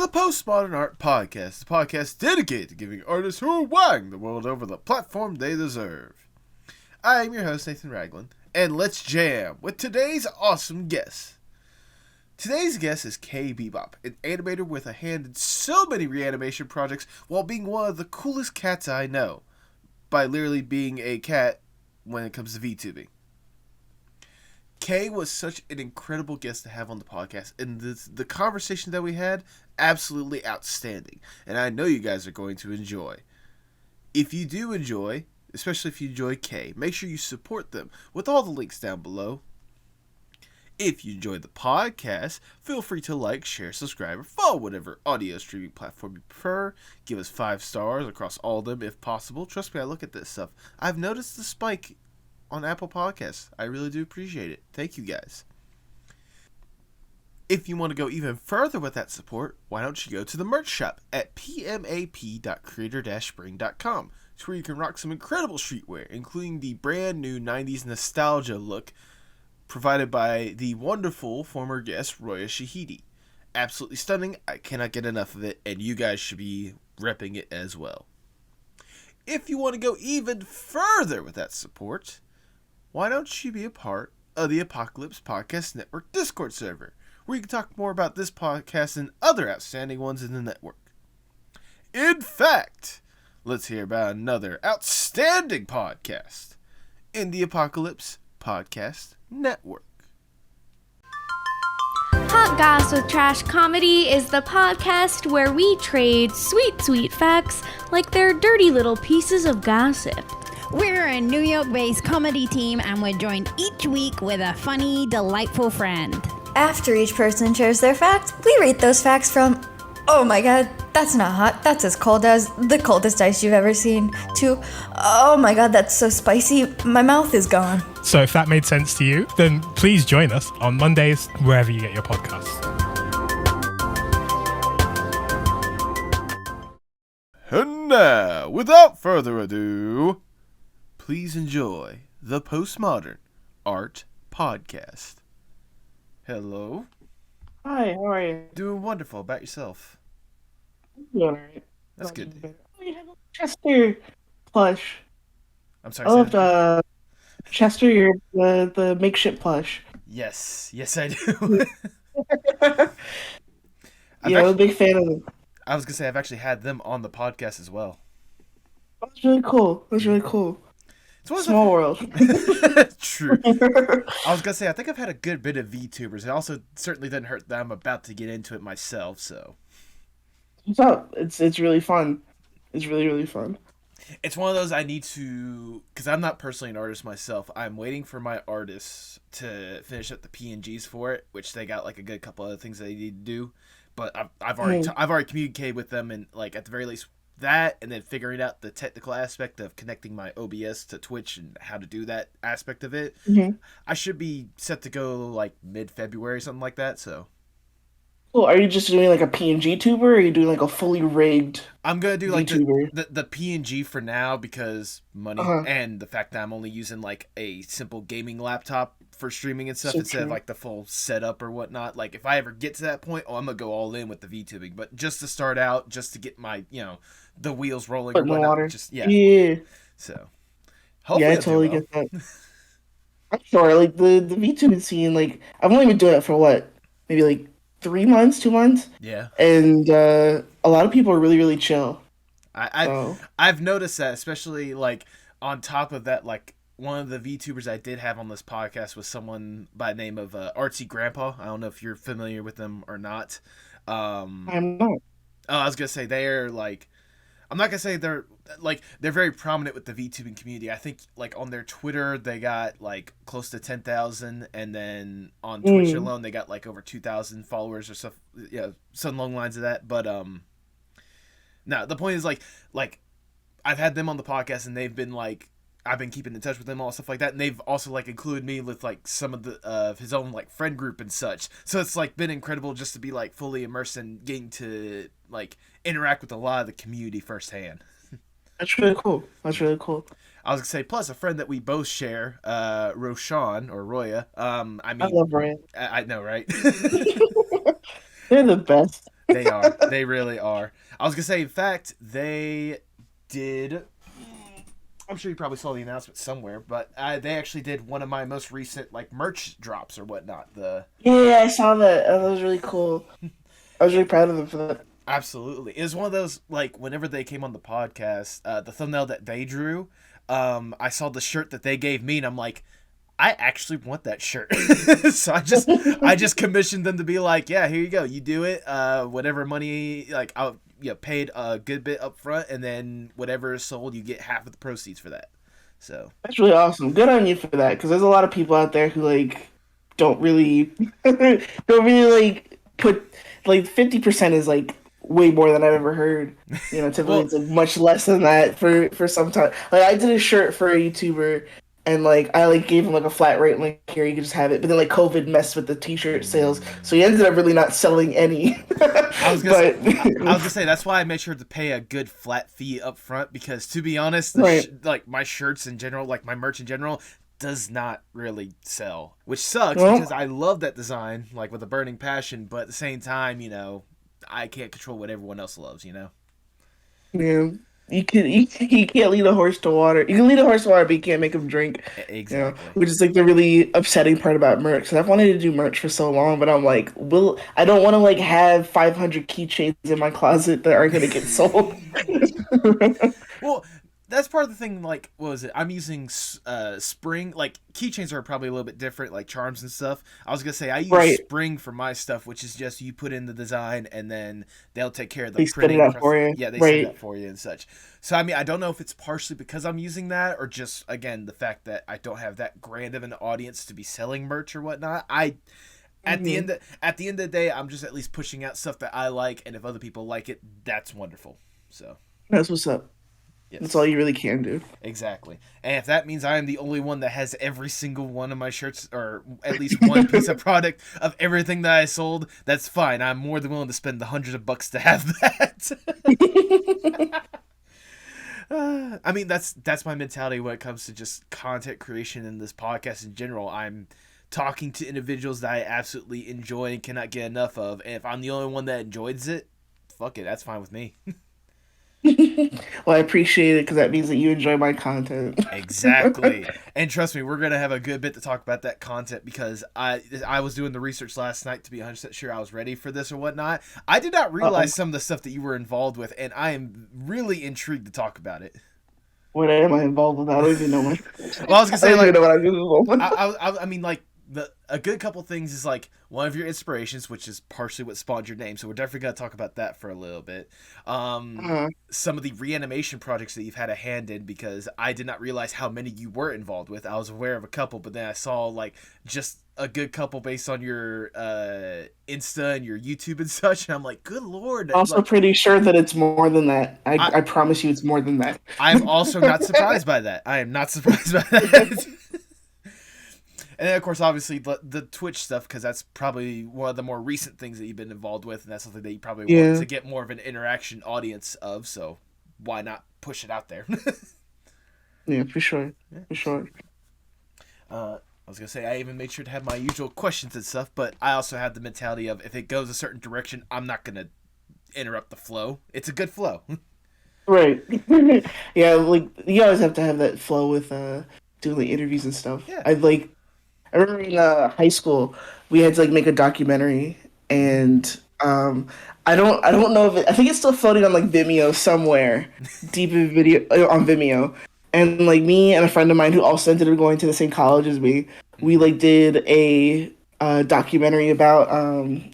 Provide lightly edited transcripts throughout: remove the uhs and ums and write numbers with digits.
the Postmodern Art Podcast, the podcast dedicated to giving artists who are wang the world over the platform they deserve. I am your host, Nathan Ragland, and let's jam with today's awesome guest. Today's guest is Kay Bebop, an animator with a hand in so many reanimation projects while being one of the coolest cats I know, by literally being a cat when it comes to VTubing. Kay was such an incredible guest to have on the podcast, and the conversation that we had, absolutely outstanding, and I know you guys are going to enjoy. If you do enjoy, especially if you enjoy Kay, make sure you support them with all the links down below. If you enjoyed the podcast, feel free to like, share, subscribe, or follow whatever audio streaming platform you prefer. Give us 5 stars across all of them if possible. Trust me, I look at this stuff. I've noticed the spike on Apple Podcasts. I really do appreciate it. Thank you guys. If you want to go even further with that support, why don't you go to the merch shop at pmap.creator-spring.com. It's where you can rock some incredible streetwear, including the brand new 90s nostalgia look provided by the wonderful former guest Roya Shahidi. Absolutely stunning. I cannot get enough of it, and you guys should be repping it as well. If you want to go even further with that support, why don't you be a part of the Apocalypse Podcast Network Discord server, where you can talk more about this podcast and other outstanding ones in the network. In fact, let's hear about another outstanding podcast in the Apocalypse Podcast Network. Hot Goss with Trash Comedy is the podcast where we trade sweet, sweet facts like they're dirty little pieces of gossip. We're a New York-based comedy team, and we're joined each week with a funny, delightful friend. After each person shares their fact, we rate those facts from, oh my god, that's not hot, that's as cold as the coldest ice you've ever seen, to, oh my god, that's so spicy, my mouth is gone. So if that made sense to you, then please join us on Mondays, wherever you get your podcasts. And now, without further ado, please enjoy the Postmodern Art Podcast. Hello. Hi, how are you? Doing wonderful. About yourself? Doing alright. That's good. Oh, you have a Chester plush. I'm sorry. I loved Chester, the makeshift plush. Yes, I do. Yeah, I'm a big fan of them. I was gonna say I've actually had them on the podcast as well. That's really cool. That's really cool. It's Small world. True. I was gonna say I think I've had a good bit of VTubers. It also certainly didn't hurt that I'm about to get into it myself. So it's really fun. It's really, really fun. it's one of those I need to, because I'm not personally an artist myself. I'm waiting for my artists to finish up the PNGs for it, which they got like a good couple other things they need to do. But I've already communicated with them, and like at the very least that, and then figuring out the technical aspect of connecting my OBS to Twitch and how to do that aspect of it. Mm-hmm. I should be set to go like mid-February, something like that. So Cool. Are you just doing like a PNG tuber, or are you doing like a fully rigged? I'm gonna do like VTuber? the PNG for now because money and the fact that I'm only using like a simple gaming laptop for streaming and stuff So instead of true. like the full setup or whatnot. Like if I ever get to that point, I'm gonna go all in with the VTubing. But just to start out, just to get my the wheels rolling Foot or in the whatnot. water. Just yeah. Yeah. So Yeah, hopefully I I'll do totally well. get that. I'm sure, like the VTubing scene, like I've only been doing it for what, maybe like 3 months, 2 months, Yeah. and a lot of people are really, really chill. So I've noticed that, especially like on top of that, like one of the VTubers I did have on this podcast was someone by the name of Artsy Grandpa. I don't know if you're familiar with them or not. I'm not. I was gonna say they're like, I'm not gonna say they're very prominent with the VTubing community. I think like on their Twitter they got like close to 10,000, and then on Twitch alone they got like over 2,000 followers or stuff. Yeah, some along the lines of that. But no, the point is like I've had them on the podcast, and they've been like, I've been keeping in touch with them, all stuff like that, and they've also like included me with like some of the his own like friend group and such. So it's like been incredible just to be like fully immersed and getting to like interact with a lot of the community firsthand. That's really cool. That's really cool. I was gonna say, plus a friend that we both share, Roshan or Roya. I mean, I love Ryan. I know, right? They're the best. They are. They really are. I was gonna say, in fact, they did. I'm sure you probably saw the announcement somewhere, but they actually did one of my most recent like merch drops or whatnot. Yeah, I saw that. That was really cool. I was really proud of them for that. Absolutely, it was one of those like whenever they came on the podcast, the thumbnail that they drew, I saw the shirt that they gave me, and I'm like, I actually want that shirt. So I just commissioned them to be like, yeah, here you go, you do it. Whatever money, like I'll paid a good bit up front, and then whatever is sold, you get half of the proceeds for that. So That's really awesome. Good on you for that, because there's a lot of people out there who like don't really like put like 50% is like way more than I've ever heard. Typically Well, it's like much less than that for some time. Like I did a shirt for a YouTuber, and like I like gave him like a flat rate, like here you can just have it. But then like COVID messed with the t-shirt sales, so he ended up really not selling any. I was gonna say that's why I made sure to pay a good flat fee up front, because to be honest, Right. like my shirts in general, like my merch in general, does not really sell, which sucks Well, because I love that design, like with a burning passion. But at the same time, I can't control what everyone else loves. yeah. You can't lead a horse to water. You can lead a horse to water, but you can't make him drink. Exactly. Which is like the really upsetting part about merch. Because I've wanted to do merch for so long, but I'm like, I don't want to like have 500 keychains in my closet that aren't gonna get sold. Well, that's part of the thing. Like, what was it? I'm using Spring. Like, keychains are probably a little bit different, like charms and stuff. I was gonna say I use Right. Spring for my stuff, which is just you put in the design and then they'll take care of the They spit it printing. out for you. Yeah, they send Right. that for you and such. So I mean, I don't know if it's partially because I'm using that, or just again the fact that I don't have that grand of an audience to be selling merch or whatnot. At the end of the day, I'm just at least pushing out stuff that I like, and if other people like it, that's wonderful. So. That's what's up. Yes. That's all you really can do. Exactly. And if that means I am the only one that has every single one of my shirts, or at least one piece of product of everything that I sold, that's fine. I'm more than willing to spend the hundreds of bucks to have that. I mean, that's my mentality when it comes to just content creation and this podcast in general. I'm talking to individuals that I absolutely enjoy and cannot get enough of. And if I'm the only one that enjoys it, fuck it, that's fine with me. Well, I appreciate it because that means that you enjoy my content. Exactly. And trust me, we're going to have a good bit to talk about that content, because I was doing the research last night to be 100% sure I was ready for this or whatnot. I did not realize some of the stuff that you were involved with, and I am really intrigued to talk about it. What am I involved with? I don't even know my. Well, I was going to say, I don't like, even know what I'm involved with. I mean, like, a good couple things is like one of your inspirations, which is partially what spawned your name. So we're definitely going to talk about that for a little bit. Some of the reanimation projects that you've had a hand in, because I did not realize how many you were involved with. I was aware of a couple, but then I saw like just a good couple based on your Insta and your YouTube and such. And I'm like, good Lord. Also like, pretty sure that it's more than that. I promise you it's more than that. I'm also not surprised by that. I am not surprised by that. And then, of course, obviously, the Twitch stuff, because that's probably one of the more recent things that you've been involved with, and that's something that you probably want to get more of an interaction audience of, so why not push it out there? Yeah, for sure. Yeah. For sure. I was going to say, I even made sure to have my usual questions and stuff, but I also had the mentality of, if it goes a certain direction, I'm not going to interrupt the flow. It's a good flow. Right. Yeah, like, you always have to have that flow with doing the interviews and stuff. Yeah. I remember in high school we had to like make a documentary, and I don't know if I think it's still floating on like Vimeo somewhere, deep in video on Vimeo. And like me and a friend of mine who also ended up going to the same college as me, we like did a documentary about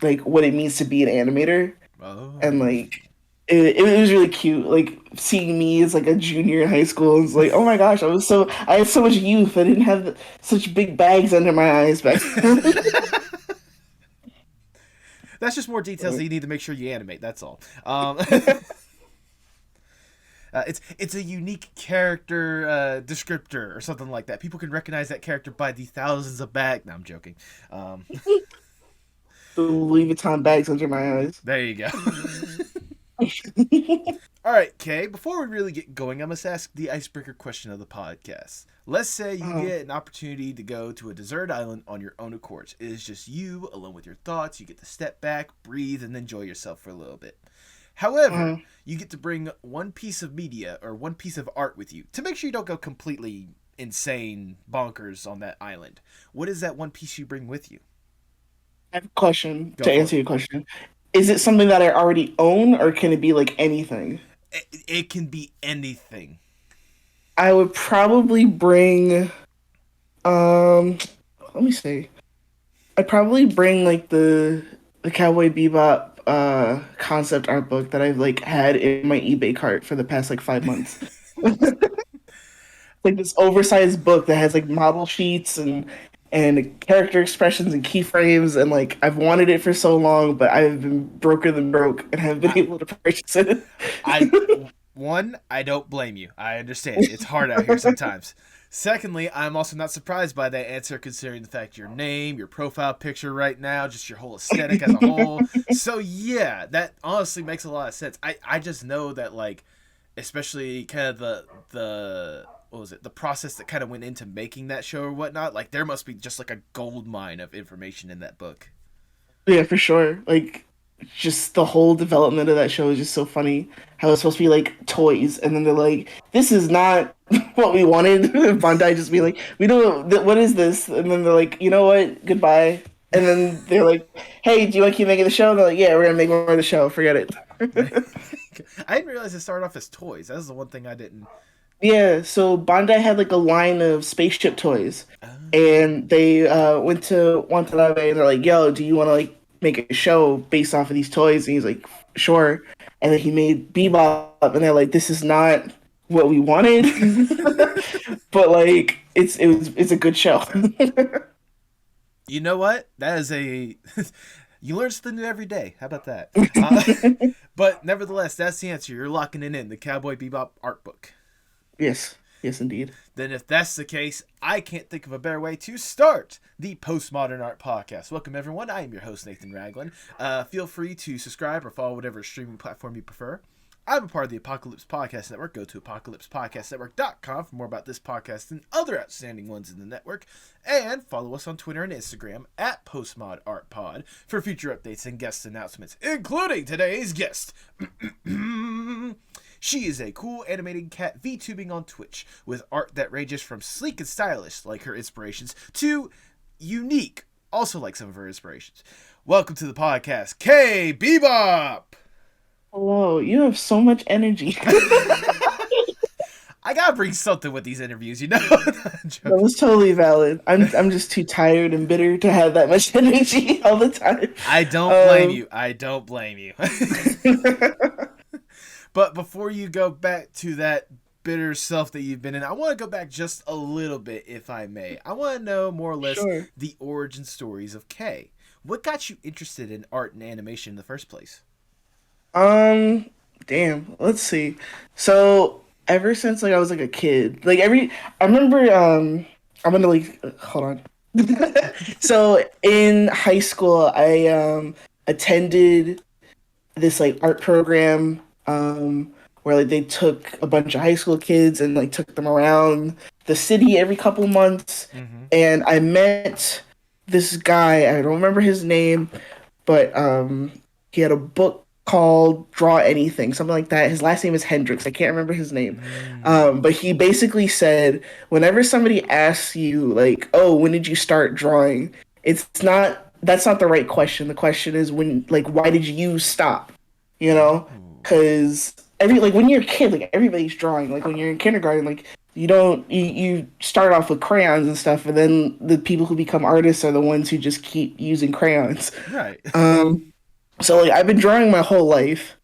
like what it means to be an animator. Oh. And like it was really cute, like seeing me as like a junior in high school. It's like, oh my gosh, I had so much youth. I didn't have such big bags under my eyes back then. That's just more details that you need to make sure you animate. That's all. It's a unique character descriptor or something like that. People can recognize that character by the thousands of bags. No, I'm joking. The Louis Vuitton bags under my eyes. There you go. All right, Kay, before we really get going, I must ask the icebreaker question of the podcast. Let's say you get an opportunity to go to a desert island on your own accord. It is just you, alone with your thoughts. You get to step back, breathe, and enjoy yourself for a little bit. However, you get to bring one piece of media or one piece of art with you to make sure you don't go completely insane bonkers on that island. What is that one piece you bring with you? I have a question Go to for answer it. your question. Is it something that I already own, or can it be like anything? It can be anything. I would probably bring, let me see. I'd probably bring like the Cowboy Bebop concept art book that I've like had in my eBay cart for the past like 5 months. Like this oversized book that has like model sheets and character expressions and keyframes, and like I've wanted it for so long, but I've been broker than broke and haven't been able to purchase it. I don't blame you. I understand. It's hard out here sometimes. Secondly, I'm also not surprised by that answer considering the fact your name, your profile picture right now, just your whole aesthetic as a whole. So yeah, that honestly makes a lot of sense. I just know that like, especially kind of the what was it, the process that kind of went into making that show or whatnot, like there must be just like a gold mine of information in that book. Yeah, for sure. Like, just the whole development of that show is just so funny. How it's supposed to be like toys, and then they're like, "This is not what we wanted." Bandai just be like, "We don't. What is this?" And then they're like, "You know what? Goodbye." And then they're like, "Hey, do you want to keep making the show?" And they're like, "Yeah, we're gonna make more of the show. Forget it." I didn't realize it started off as toys. That was the one thing I didn't. Yeah, so Bandai had like a line of spaceship toys, and they went to Watanabe and they're like, "Yo, do you want to like make a show based off of these toys?" And he's like, "Sure." And then he made Bebop, and they're like, "This is not what we wanted," but like it's a good show. You know what? That is a you learn something new every day. How about that? But nevertheless, that's the answer. You're locking it in the Cowboy Bebop art book. Yes, yes, indeed. Then if that's the case, I can't think of a better way to start the Postmodern Art Podcast. Welcome, everyone. I am your host, Nathan Ragland. Feel free to subscribe or follow whatever streaming platform you prefer. I'm a part of the Apocalypse Podcast Network. Go to apocalypsepodcastnetwork.com for more about this podcast and other outstanding ones in the network. And follow us on Twitter and Instagram at PostmodArtPod for future updates and guest announcements, including today's guest. She is a cool animated cat VTubing on Twitch with art that ranges from sleek and stylish, like her inspirations, to unique, also like some of her inspirations. Welcome to the podcast, Kay Bebop! Hello, you have so much energy. I gotta bring something with these interviews, you know? That was totally valid. I'm just too tired and bitter to have that much energy all the time. I don't blame you. I don't blame you. But before you go back to that bitter self that you've been in, I want to go back just a little bit, if I may. I want to know more or less the origin stories of Kay. What got you interested in art and animation in the first place? Damn. Let's see. So ever since like I was like a kid, like I remember I'm gonna like hold on. So in high school, I attended this like art program where like they took a bunch of high school kids and like took them around the city every couple months, and I met this guy. I don't remember his name, but he had a book called Draw Anything, something like that. His last name is Hendricks. I can't remember his name. But he basically said whenever somebody asks you like, "Oh, when did you start drawing?" That's not the right question. The question is why did you stop? You know? Because when you're a kid, like everybody's drawing. Like when you're in kindergarten, like you start off with crayons and stuff, and then the people who become artists are the ones who just keep using crayons. Right. So like I've been drawing my whole life,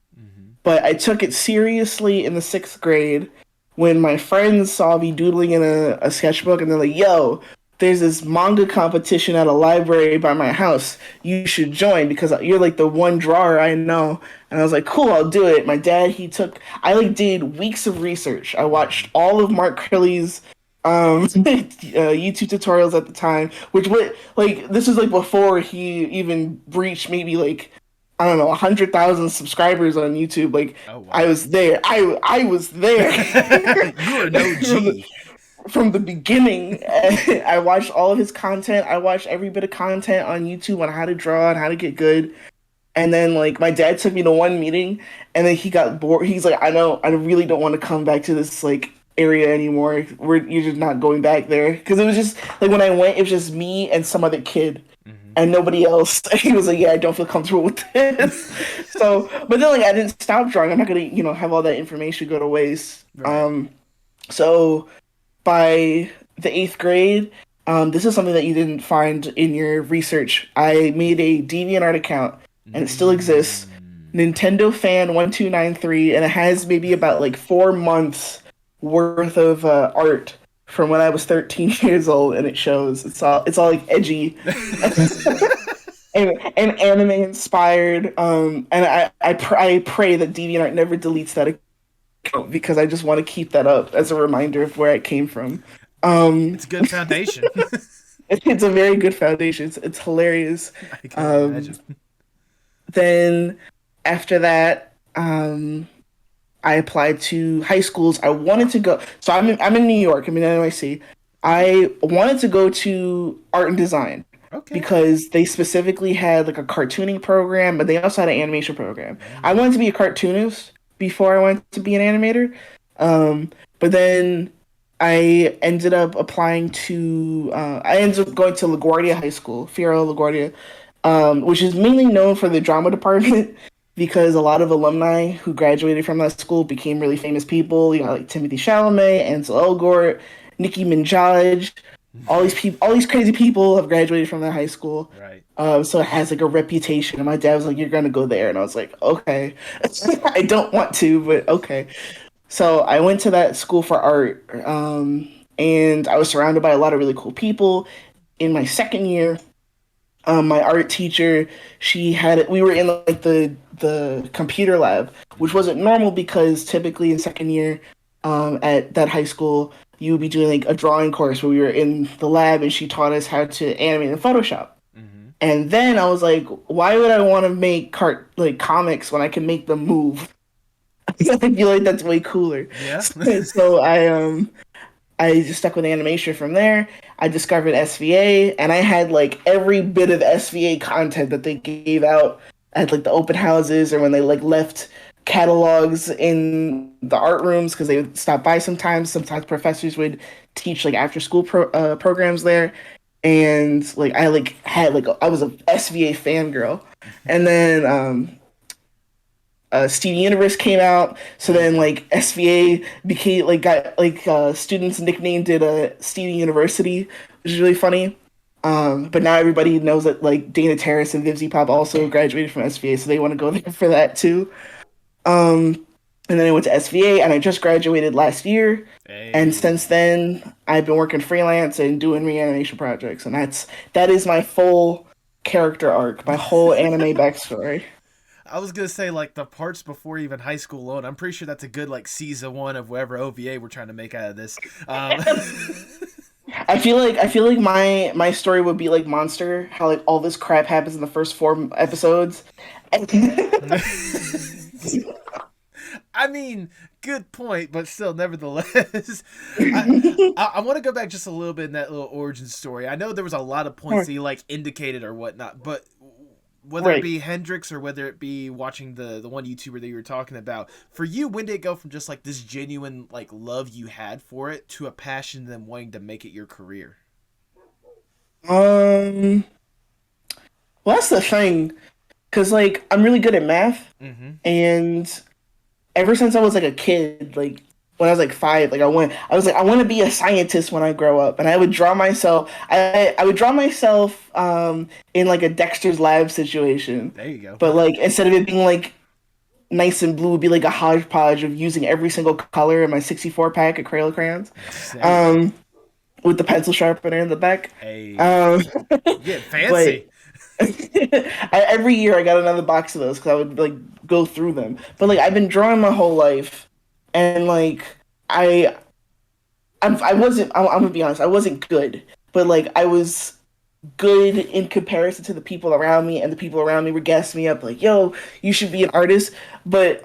but I took it seriously in the 6th grade when my friends saw me doodling in a sketchbook, and they're like, "Yo, there's this manga competition at a library by my house. You should join because you're like the one drawer I know." And I was like, "Cool, I'll do it." My dad, I like did weeks of research. I watched all of Mark Curley's YouTube tutorials at the time, this was like before he even reached maybe like I don't know, 100,000 subscribers on YouTube. Like, Oh wow. I was there. I was there. You are no G. From the beginning. I watched all of his content. I watched every bit of content on YouTube on how to draw and how to get good. And then like my dad took me to one meeting, and then he got bored. He's like, I know, I really don't want to come back to this like area anymore. You're just not going back there, because it was just like when I went, it was just me and some other kid. And nobody else. He was like, "Yeah, I don't feel comfortable with this." So, but then like I didn't stop drawing. I'm not gonna, have all that information go to waste. Right. So by the 8th grade, this is something that you didn't find in your research. I made a DeviantArt account, and it still exists. Nintendo Fan 1293, and it has maybe about like 4 months worth of art from when I was 13 years old, and it shows. It's all like edgy and anime inspired. And I pray that DeviantArt never deletes that account, because I just want to keep that up as a reminder of where it came from. It's a good foundation. It's a very good foundation. It's hilarious. I can imagine. Then after that, I applied to high schools. I wanted to go. So I'm in New York. I'm in NYC. I wanted to go to art and design. Okay. Because they specifically had like a cartooning program, but they also had an animation program. I wanted to be a cartoonist before I wanted to be an animator. But then I ended up applying to. I ended up going to LaGuardia High School, Fierro LaGuardia, which is mainly known for the drama department. Because a lot of alumni who graduated from that school became really famous people. You know, like Timothy Chalamet, Ansel Elgort, Nicki Minaj. All these crazy people have graduated from that high school. Right. So it has like a reputation. And my dad was like, "You're gonna go there," and I was like, "Okay." I don't want to, but okay. So I went to that school for art, and I was surrounded by a lot of really cool people. In my second year, my art teacher, we were in like the computer lab, which wasn't normal, because typically in second year at that high school, you would be doing like a drawing course where we were in the lab, and she taught us how to animate in Photoshop. And then I was like, why would I want to make comics when I can make them move? I feel like that's way cooler. Yeah. So I just stuck with animation from there. I discovered SVA, and I had like every bit of SVA content that they gave out at like the open houses, or when they like left catalogs in the art rooms, because they would stop by sometimes. Sometimes professors would teach like after school programs there, and like I was a SVA fangirl. And then Steven Universe came out, so then like SVA became students nicknamed it Steven University, which is really funny. But now everybody knows that like Dana Terrace and Vtuber also graduated from SVA, so they want to go there for that too. And then I went to SVA, and I just graduated last year. Hey. And since then I've been working freelance and doing reanimation projects, and that is my full character arc, my whole anime backstory. I was gonna say like the parts before even high school alone. I'm pretty sure that's a good like season 1 of whatever OVA we're trying to make out of this. I feel like my story would be like Monster, how like all this crap happens in the first 4 episodes. I mean, good point, but still, nevertheless, I want to go back just a little bit in that little origin story. I know there was a lot of points that you like indicated or whatnot, but whether it be Hendrix or whether it be watching the one YouTuber that you were talking about, for you, when did it go from just like this genuine like love you had for it to a passion and then wanting to make it your career? Well, that's the thing, because like I'm really good at math, and ever since I was like a kid, like when I was like 5, like I want to be a scientist when I grow up, and I would draw myself. I would draw myself in like a Dexter's Lab situation. There you go. But like instead of it being like nice and blue, it would be like a hodgepodge of using every single color in my 64 pack of Crayola crayons. With the pencil sharpener in the back. Hey, get fancy. Every year I got another box of those because I would like go through them. But like I've been drawing my whole life, and like I wasn't. I'm gonna be honest. I wasn't good, but like I was good in comparison to the people around me, and the people around me were gassing me up like, yo, you should be an artist. But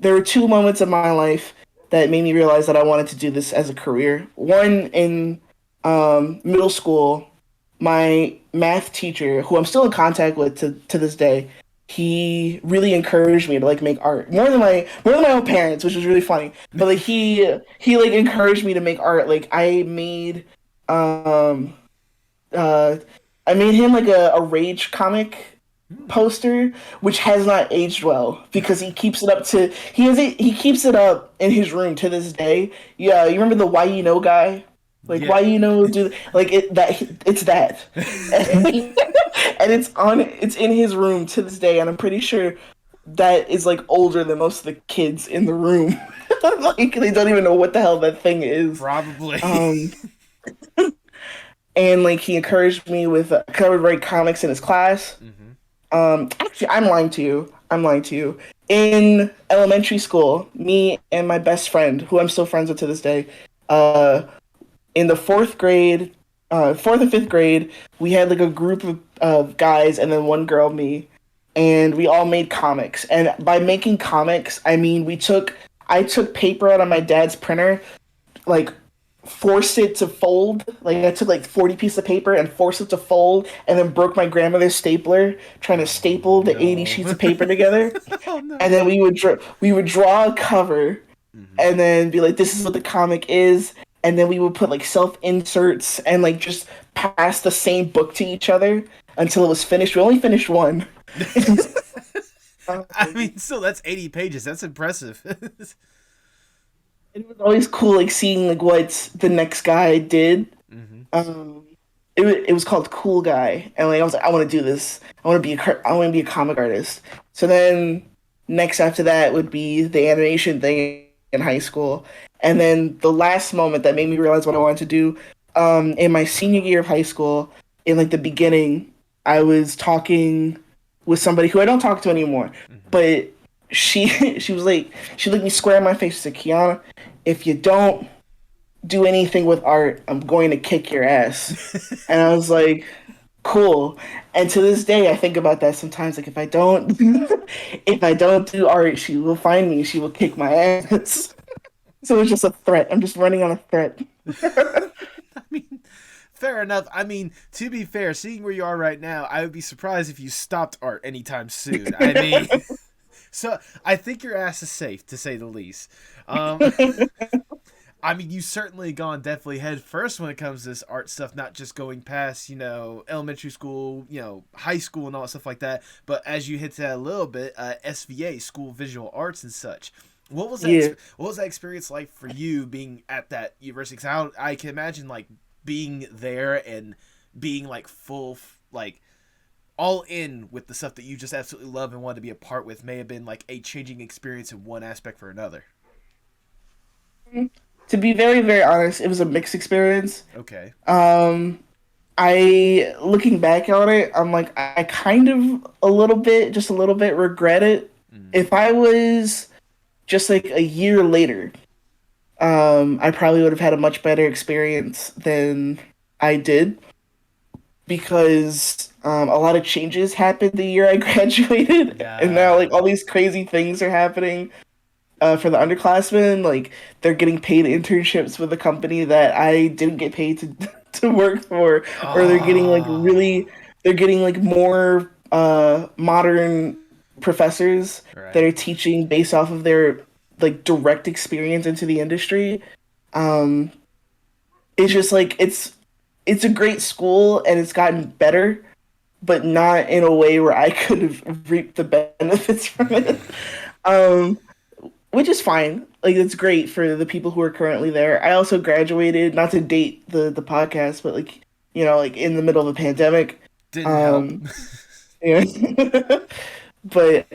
there were two moments in my life that made me realize that I wanted to do this as a career. One in middle school, my math teacher, who I'm still in contact with to this day, he really encouraged me to like make art more than my own parents, which was really funny. But like he like encouraged me to make art. Like um uh I made him like a Rage comic poster, which has not aged well because he keeps it up to he keeps it up in his room to this day. Yeah, you remember the Why You Know guy? Like, Yeah. why you know do like it that it's that. And it's in his room to this day, and I'm pretty sure that is like older than most of the kids in the room. Like they don't even know what the hell that thing is. Probably. And like he encouraged me with cause I would write comics in his class. Actually, I'm lying to you. In elementary school, me and my best friend, who I'm still friends with to this day, in the fourth and fifth grade, we had like a group of guys and then one girl, me, and we all made comics. And by making comics, I mean I took paper out of my dad's printer, like forced it to fold. Like I took like 40 pieces of paper and forced it to fold, and then broke my grandmother's stapler trying to staple the 80 sheets of paper together. And then we would draw a cover, and then be like, this is what the comic is. And then we would put like self inserts and like just pass the same book to each other until it was finished. We only finished one. I mean, still, that's 80 pages. That's impressive. It was always cool, like seeing like what the next guy did. It was called Cool Guy, and like I was like, I want to do this. I want to be a comic artist. So then next after that would be the animation thing in high school, and then the last moment that made me realize what I wanted to do, in my senior year of high school, in like the beginning, I was talking with somebody who I don't talk to anymore, but she was like, she looked me square in my face. She said, Kiana, if you don't do anything with art, I'm going to kick your ass. And I was like, cool. And to this day, I think about that sometimes. Like, if I don't do art, she will find me. She will kick my ass. So it's just a threat. I'm just running on a threat. I mean, fair enough. I mean, to be fair, seeing where you are right now, I would be surprised if you stopped art anytime soon. I mean, so I think your ass is safe, to say the least. I mean, you've certainly gone definitely head first when it comes to this art stuff, not just going past, elementary school, high school and all that stuff like that, but as you hit that a little bit, SVA, School of Visual Arts and such. What was that? Yeah. What was that experience like for you being at that university? Because I can imagine like being there and being like full, like all in with the stuff that you just absolutely love and want to be a part with may have been like a changing experience in one aspect for another. To be very, very honest, it was a mixed experience. Okay. I looking back on it, I'm like, I kind of just a little bit regret it. If I was just like a year later, I probably would have had a much better experience than I did, because a lot of changes happened the year I graduated, and now like all these crazy things are happening. For the underclassmen, like they're getting paid internships with a company that I didn't get paid to work for, or they're getting like more modern professors that are teaching based off of their like direct experience into the industry. It's just like it's a great school and it's gotten better, but not in a way where I could have reaped the benefits from it. Which is fine. Like, it's great for the people who are currently there. I also graduated, not to date the podcast, but like, like in the middle of a pandemic. Didn't help. Yeah. But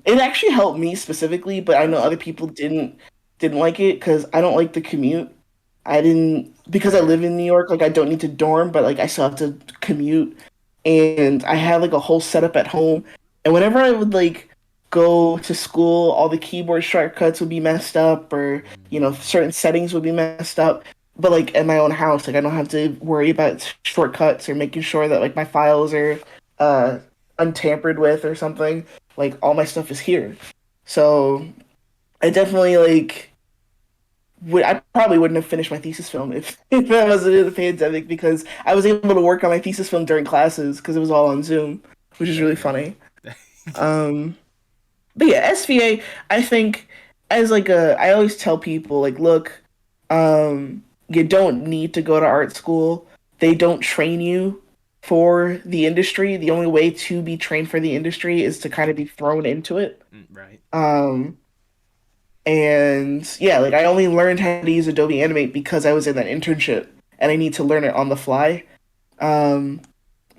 it actually helped me specifically, but I know other people didn't like it because I don't like the commute. Because I live in New York, like I don't need to dorm, but like I still have to commute. And I had like a whole setup at home. And whenever I would like go to school, all the keyboard shortcuts would be messed up, or certain settings would be messed up. but like at my own house, like I don't have to worry about shortcuts or making sure that like my files are uh untampered with or something. Like all my stuff is here. So I definitely like I probably wouldn't have finished my thesis film if, if that wasn't in the pandemic, because I was able to work on my thesis film during classes because it was all on Zoom, which is really funny. Um, but yeah, SVA, I think as like I always tell people like, look, you don't need to go to art school. They don't train you for the industry. The only way to be trained for the industry is to kind of be thrown into it. Right. And yeah, like I only learned how to use Adobe Animate because I was in that internship and I need to learn it on the fly. Um,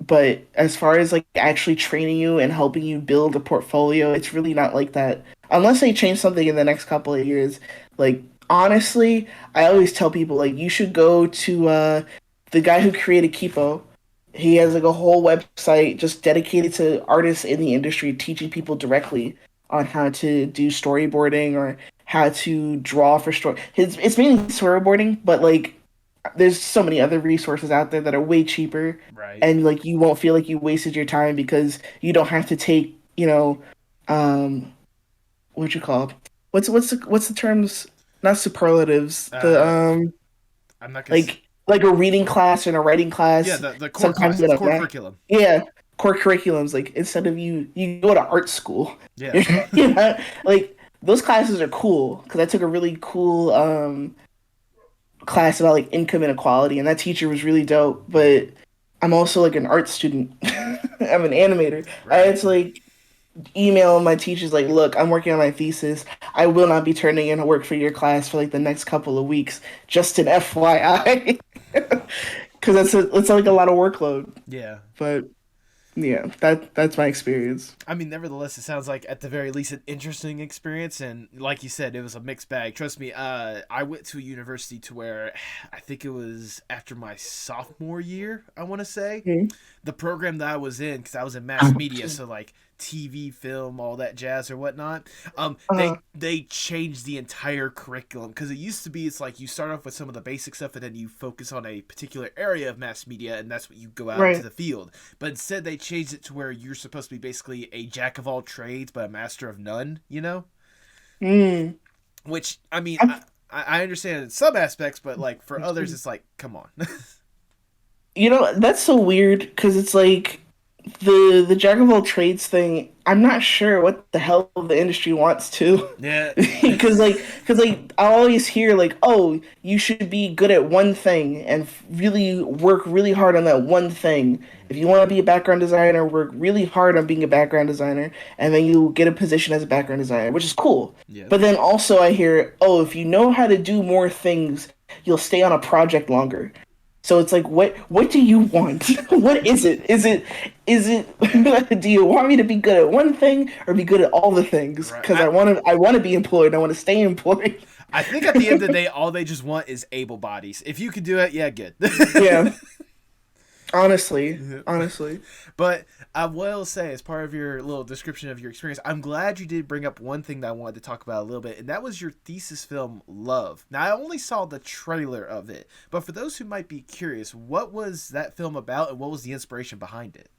but as far as like actually training you and helping you build a portfolio, it's really not like that. Unless they change something in the next couple of years. Like honestly, I always tell people like you should go to the guy who created Kipo. He has like a whole website just dedicated to artists in the industry, teaching people directly on how to do storyboarding or how to draw for story. It's mainly storyboarding, but like there's so many other resources out there that are way cheaper, Right. and like you won't feel like you wasted your time because you don't have to take, um, what you call what's the terms? Not superlatives. The I'm not gonna. like a reading class and a writing Yeah, class. the core Sometimes class, you the know, core curriculum. yeah, core curriculums. Like instead of you go to art school. Yeah. You know, like those classes are cool because I took a really cool class about like income inequality, and that teacher was really dope. But I'm also like an art student. I'm an animator. I Right. had to like email my teachers like, look, I'm working on my thesis. I will not be turning in work for your class for like the next couple of weeks. Just an FYI, because it's like a lot of workload. Yeah. But yeah, that's my experience. I mean, nevertheless, it sounds like at the very least an interesting experience, and like you said, it was a mixed bag. Trust me, I went to a university to where I think it was after my sophomore year. I want to say Mhm. the program that I was in, because I was in mass media, so like TV, film, all that jazz or whatnot. Uh, They changed the entire curriculum because it used to be it's like you start off with some of the basic stuff and then you focus on a particular area of mass media and that's what you go out into right. the field. But instead they changed it to where you're supposed to be basically a jack of all trades but a master of none. You know, Mm. which I mean I'm, I understand in some aspects, but like for others it's like come on. that's so weird because it's like the jack of all trades thing. I'm not sure what the hell the industry wants to, Yeah. because I always hear like, oh, you should be good at one thing and really work really hard on that one thing. If you want to be a background designer, work really hard on being a background designer, and then you get a position as a background designer, which is cool. Yeah. But then also I hear, oh, if you know how to do more things, you'll stay on a project longer. So it's like, what do you want? What is it? Is it do you want me to be good at one thing or be good at all the things? Right. Because I want to be employed. I want to stay employed. I think at the end of the day, all they just want is able bodies. If you could do it, yeah, good. Yeah. Honestly. But I will say, as part of your little description of your experience, I'm glad you did bring up one thing that I wanted to talk about a little bit, and that was your thesis film, Love. Now, I only saw the trailer of it, but for those who might be curious, what was that film about, and what was the inspiration behind it?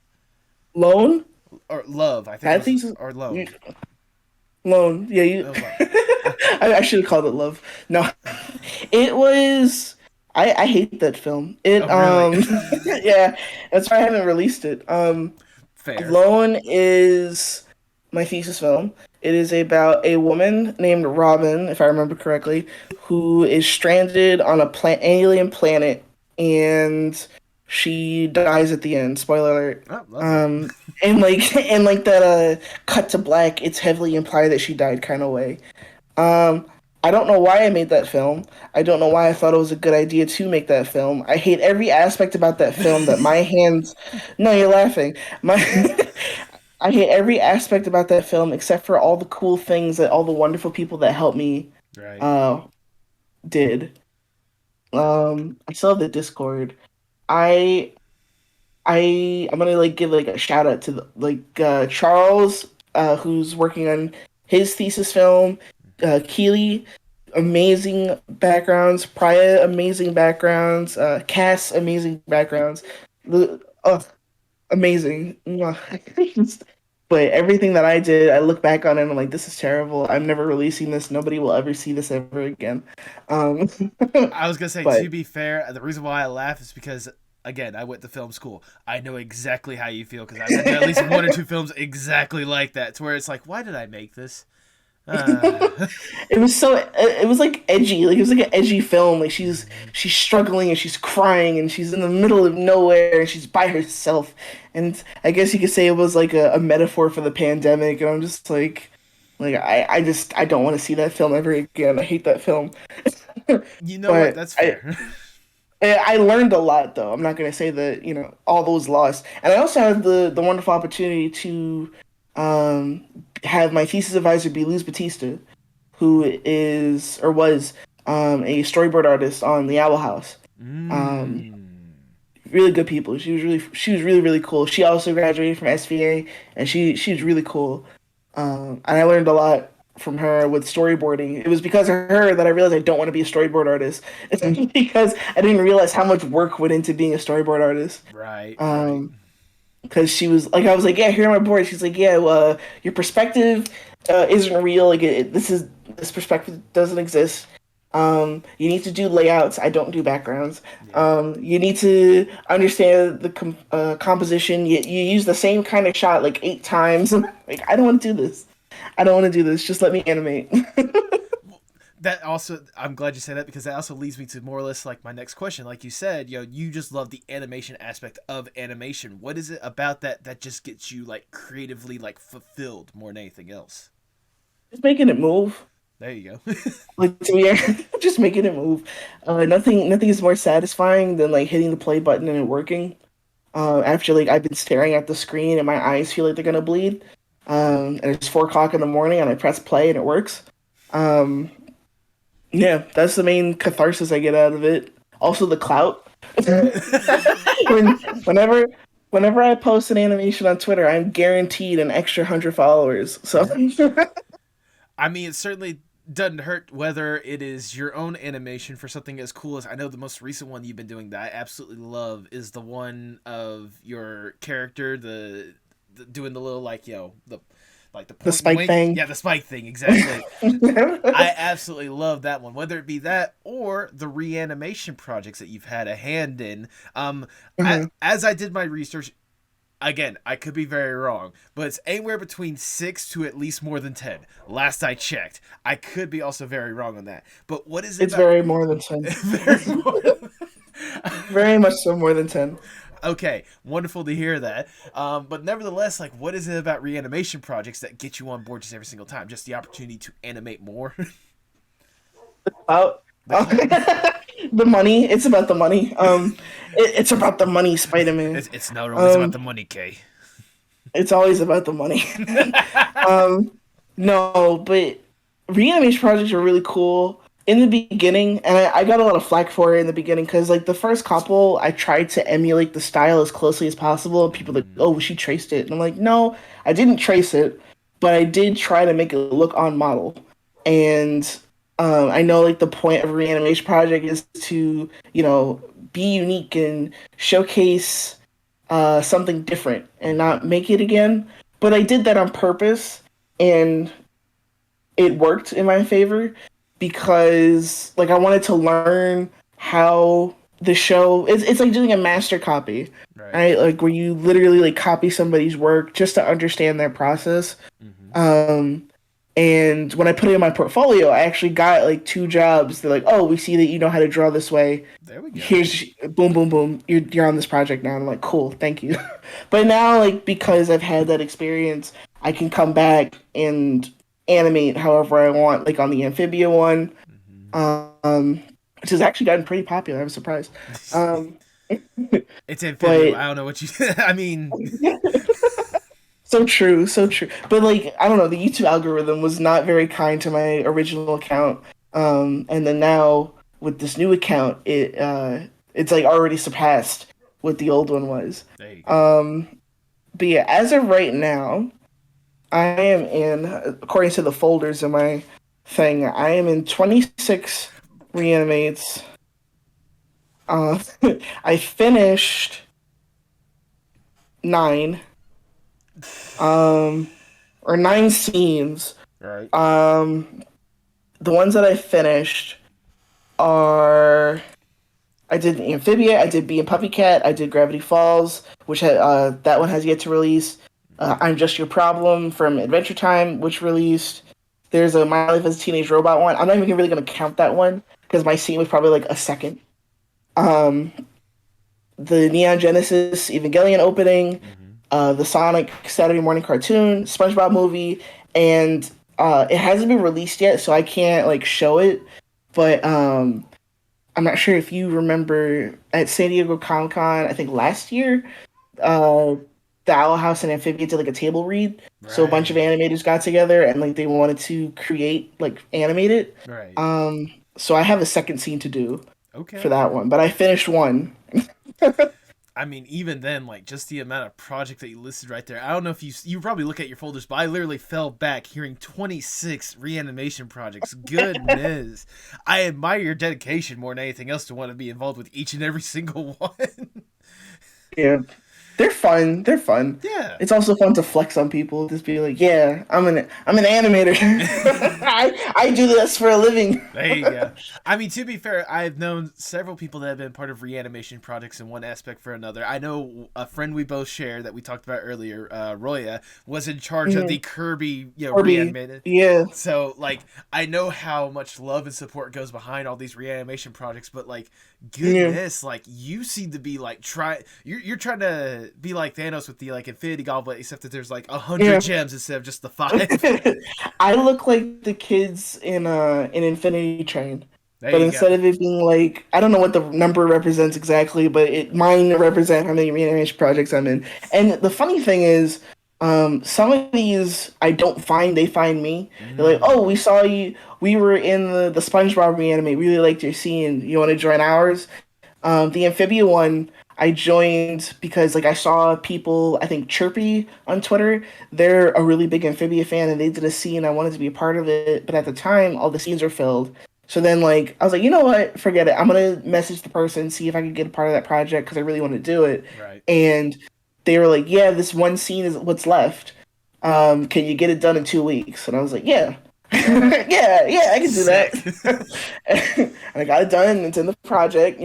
Loan? Or Love, I That think it was, thesis? or Loan. Loan. Yeah, It was Love. I should have called it Love. No. It was I hate that film. It Oh, really? yeah, that's why I haven't released it. Fair. Loan is my thesis film. It is about a woman named Robin, if I remember correctly, who is stranded on a alien planet, and she dies at the end. Spoiler alert. Oh, lovely. And like that cut to black, it's heavily implied that she died kind of way. Um, I don't know why I made that film. I don't know why I thought it was a good idea to make that film. I hate every aspect about that film that my hands. No, you're laughing. My. I hate every aspect about that film except for all the cool things that all the wonderful people that helped me Right. did. I still have the Discord. I I'm gonna like give like a shout out to Charles, who's working on his thesis film, Keely, amazing backgrounds, Priya amazing backgrounds, Cass amazing backgrounds. Amazing. Mwah. But everything that I did, I look back on it and I'm like, this is terrible. I'm never releasing this. Nobody will ever see this ever again. Um, I was gonna say, but to be fair, the reason why I laugh is because, again, I went to film school. I know exactly how you feel because I've had at least one or two films exactly like that, to where it's like, why did I make this? it was like edgy. Like it was like an edgy film. Like she's struggling and she's crying and she's in the middle of nowhere and she's by herself. And I guess you could say it was like a metaphor for the pandemic. And I'm just like I don't want to see that film ever again. I hate that film. You know what? That's fair. I learned a lot though. I'm not gonna say that, all those lost. And I also had the wonderful opportunity to um have my thesis advisor be Luz Batista, who is or was a storyboard artist on The Owl House. Um, really good people. She was really really cool. She also graduated from SVA, and she's really cool. And I learned a lot from her with storyboarding. It was because of her that I realized I don't want to be a storyboard artist. It's because I didn't realize how much work went into being a storyboard artist. Right. Because she was like, I was like, yeah, here on my board. She's like, yeah, well, your perspective isn't real. Like, this perspective doesn't exist. You need to do layouts. I don't do backgrounds. You need to understand the composition. You use the same kind of shot like 8 times. Like, I don't want to do this. I don't want to do this. Just let me animate. That also, I'm glad you said that, because that also leads me to more or less like my next question. Like you said, you just love the animation aspect of animation. What is it about that just gets you like creatively like fulfilled more than anything else? Just making it move. There you go. Like, to me, just making it move. Nothing is more satisfying than like hitting the play button and it working. After like I've been staring at the screen and my eyes feel like they're gonna bleed. And it's 4 o'clock in the morning and I press play and it works. Yeah, that's the main catharsis I get out of it. Also, the clout. Whenever I post an animation on Twitter, I'm guaranteed an extra 100 followers. So, I mean, it certainly doesn't hurt whether it is your own animation for something as cool as, I know the most recent one you've been doing that I absolutely love is the one of your character, the doing the little the spike thing. Yeah, the spike thing, exactly. I absolutely love that one. Whether it be that or the reanimation projects that you've had a hand in. As I did my research, again, I could be very wrong, but it's anywhere between 6 to at least more than 10. Last I checked. I could be also very wrong on that. But what is it? It's very more than 10. Very much so more than 10. Okay, wonderful to hear that. But nevertheless, like, what is it about reanimation projects that get you on board just every single time? Just the opportunity to animate more? The money. It's about the money. It's about the money, Spider-Man. It's not always about the money, Kay. It's always about the money. No, but reanimation projects are really cool. In the beginning, and I got a lot of flack for it in the beginning, because like the first couple, I tried to emulate the style as closely as possible. And people were like, oh, she traced it. And I'm like, no, I didn't trace it, but I did try to make it look on model. And I know like the point of a reanimation project is to, be unique and showcase something different and not make it again. But I did that on purpose, and it worked in my favor. Because like I wanted to learn how the show it's like doing a master copy, right? Like where you literally like copy somebody's work just to understand their process. And when I put it in my portfolio, I actually got like 2 jobs. They're like, oh, we see that you know how to draw this way. There we go. Here's boom, boom, boom. You're on this project now. And I'm like, cool, thank you. But now, like, because I've had that experience, I can come back and animate however I want, like on the Amphibia one, which has actually gotten pretty popular. I was surprised. It's Amphibia. I don't know what you. I mean. So true. But like, I don't know, the YouTube algorithm was not very kind to my original account. And then now with this new account, it's like already surpassed what the old one was. There you go. But yeah, as of right now, I am in, according to the folders in my thing. I am in 26 reanimates. I finished 9. Or 9 scenes. Right. The ones that I finished are I did Amphibia, I did Bee and Puppy Cat, I did Gravity Falls, which had that one has yet to release. I'm Just Your Problem from Adventure Time, which released. There's a My Life as a Teenage Robot one. I'm not even really gonna count that one because my scene was probably like a second. The Neon Genesis Evangelion opening, the Sonic Saturday morning cartoon, SpongeBob movie, and it hasn't been released yet, so I can't like show it. But I'm not sure if you remember at San Diego Comic Con, I think last year, the Owl House and Amphibia did like a table read. Right. So a bunch of animators got together and like they wanted to create like animate it. Right. So I have a second scene to do for that one, but I finished one. I mean, even then, like, just the amount of project that you listed right there. I don't know if you probably look at your folders, but I literally fell back hearing 26 reanimation projects. Goodness. I admire your dedication more than anything else to want to be involved with each and every single one. Yeah. They're fun. Yeah. It's also fun to flex on people. Just be like, yeah, I'm an animator. I do this for a living. There you go. I mean, to be fair, I've known several people that have been part of reanimation projects in one aspect for another. I know a friend we both share that we talked about earlier, Roya, was in charge of the Kirby, reanimated. Yeah. So, like, I know how much love and support goes behind all these reanimation projects, but, like, goodness, like, you seem to be, like, you're trying to be like Thanos with the like Infinity Gauntlet, except that there's like 100 gems instead of just the 5. I look like the kids in Infinity Train, there but instead of it being like, I don't know what the number represents exactly, but mine represent how many reanimation projects I'm in. And the funny thing is, some of these I don't find, they find me. They're like, oh, we saw you, we were in the SpongeBob reanimate, really liked your scene, you want to join ours? The Amphibia one I joined because like I saw people, I think Chirpy on Twitter, they're a really big Amphibia fan and they did a scene. I wanted to be a part of it, but at the time all the scenes are filled. So then like I was like, you know what, forget it. I'm gonna message the person, see if I can get a part of that project because I really want to do it. Right. And they were like, yeah, this one scene is what's left. Can you get it done in 2 weeks? And I was like, yeah. yeah, I can do that. And I got it done. It's in the project,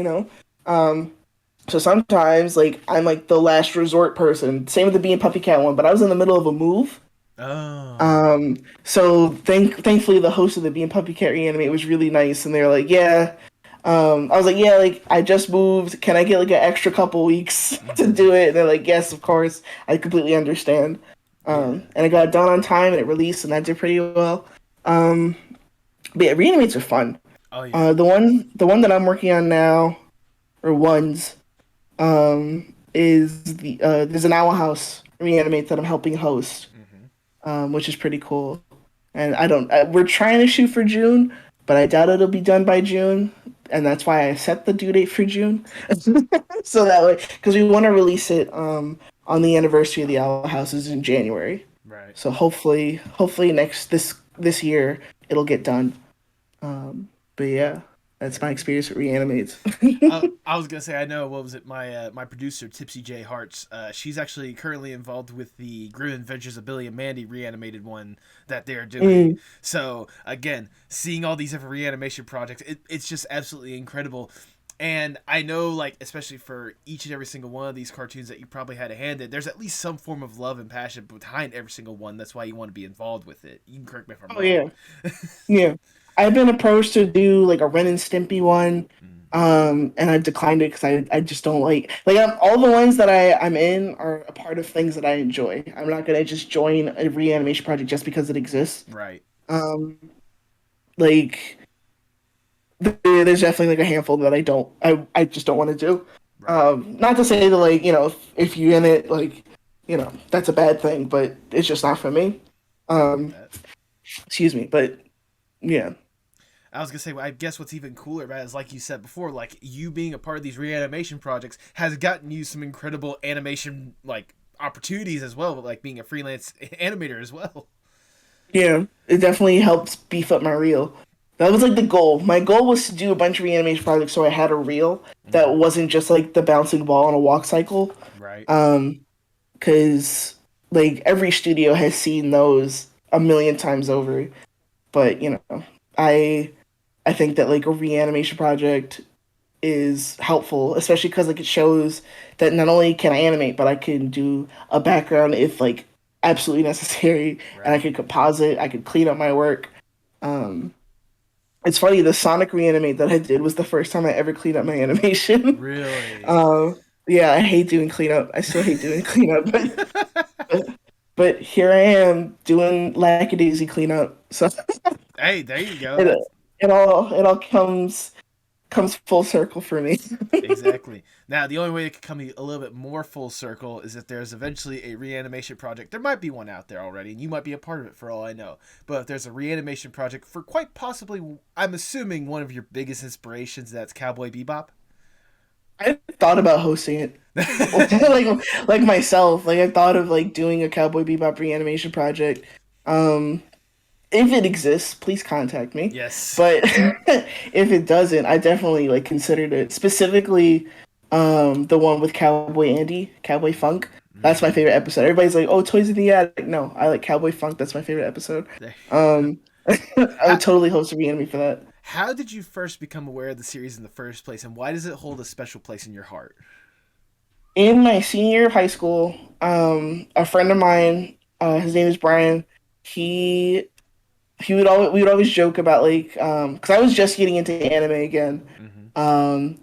So sometimes, like, I'm, like, the last resort person. Same with the Bee and Puppy Cat one, but I was in the middle of a move. Oh. So thankfully, the host of the Bee and Puppy Cat Reanimate was really nice, and they were like, yeah. I was like, yeah, like, I just moved. Can I get, like, an extra couple weeks to do it? And they're like, yes, of course. I completely understand. And I got it done on time, and it released, and that did pretty well. But yeah, Reanimates are fun. Oh, yeah. The one that I'm working on now, or ones... is there's an Owl House reanimate that I'm helping host, which is pretty cool. And we're trying to shoot for June, but I doubt it'll be done by June, and that's why I set the due date for June. So that way, because we want to release it on the anniversary of the Owl Houses in January. Right. So hopefully this year it'll get done. But yeah. That's my experience with Reanimates. I was gonna say, I know, what was it? My producer Tipsy J Hartz. She's actually currently involved with the Grim Adventures of Billy and Mandy reanimated one that they're doing. So again, seeing all these different reanimation projects, it's just absolutely incredible. And I know, like, especially for each and every single one of these cartoons that you probably had a hand in, there's at least some form of love and passion behind every single one. That's why you want to be involved with it. You can correct me if I'm wrong. Yeah. Yeah. I've been approached to do like a Ren and Stimpy one, and I've declined it because I just don't like all the ones that I'm in are a part of things that I enjoy. I'm not gonna just join a reanimation project just because it exists. Right. Like there's definitely like a handful that I just don't want to do. Right. Not to say that like if you're in it like that's a bad thing, but it's just not for me. Excuse me, but yeah. I was going to say, I guess what's even cooler about it is, like you said before, like, you being a part of these reanimation projects has gotten you some incredible animation, like, opportunities as well, like being a freelance animator as well. Yeah, it definitely helps beef up my reel. That was like the goal. My goal was to do a bunch of reanimation projects so I had a reel that wasn't just like the bouncing ball on a walk cycle. Right. Because like every studio has seen those a million times over. But I I think that like a reanimation project is helpful, especially because like it shows that not only can I animate, but I can do a background if like absolutely necessary, and I Right. can composite, I could clean up my work. Um, it's funny, the Sonic reanimate that I did was the first time I ever cleaned up my animation. Really. um, yeah, I hate doing cleanup. I still hate doing cleanup, but, but here I am doing lackadaisy cleanup. So Hey, there you go. it That's it all comes full circle for me. exactly. Now, the only way it could come a little bit more full circle is if there's eventually a reanimation project. There might be one out there already, and you might be a part of it for all I know. But if there's a reanimation project for quite possibly, I'm assuming one of your biggest inspirations, that's Cowboy Bebop. I thought about hosting it. like myself. Like I thought of like doing a Cowboy Bebop reanimation project. Um if it exists, please contact me. Yes. But if it doesn't, I definitely like considered it. Specifically, the one with Cowboy Andy, Cowboy Funk. That's my favorite episode. Everybody's like, "Oh, Toys in the Attic." No, I like Cowboy Funk. That's my favorite episode. There you go. Um, I How, would totally host a reanime for that. how did you first become aware of the series in the first place, and why does it hold a special place in your heart? In my senior year of high school, a friend of mine, his name is Brian. He he would always we would always joke about like because I was just getting into anime again, Mm-hmm. um,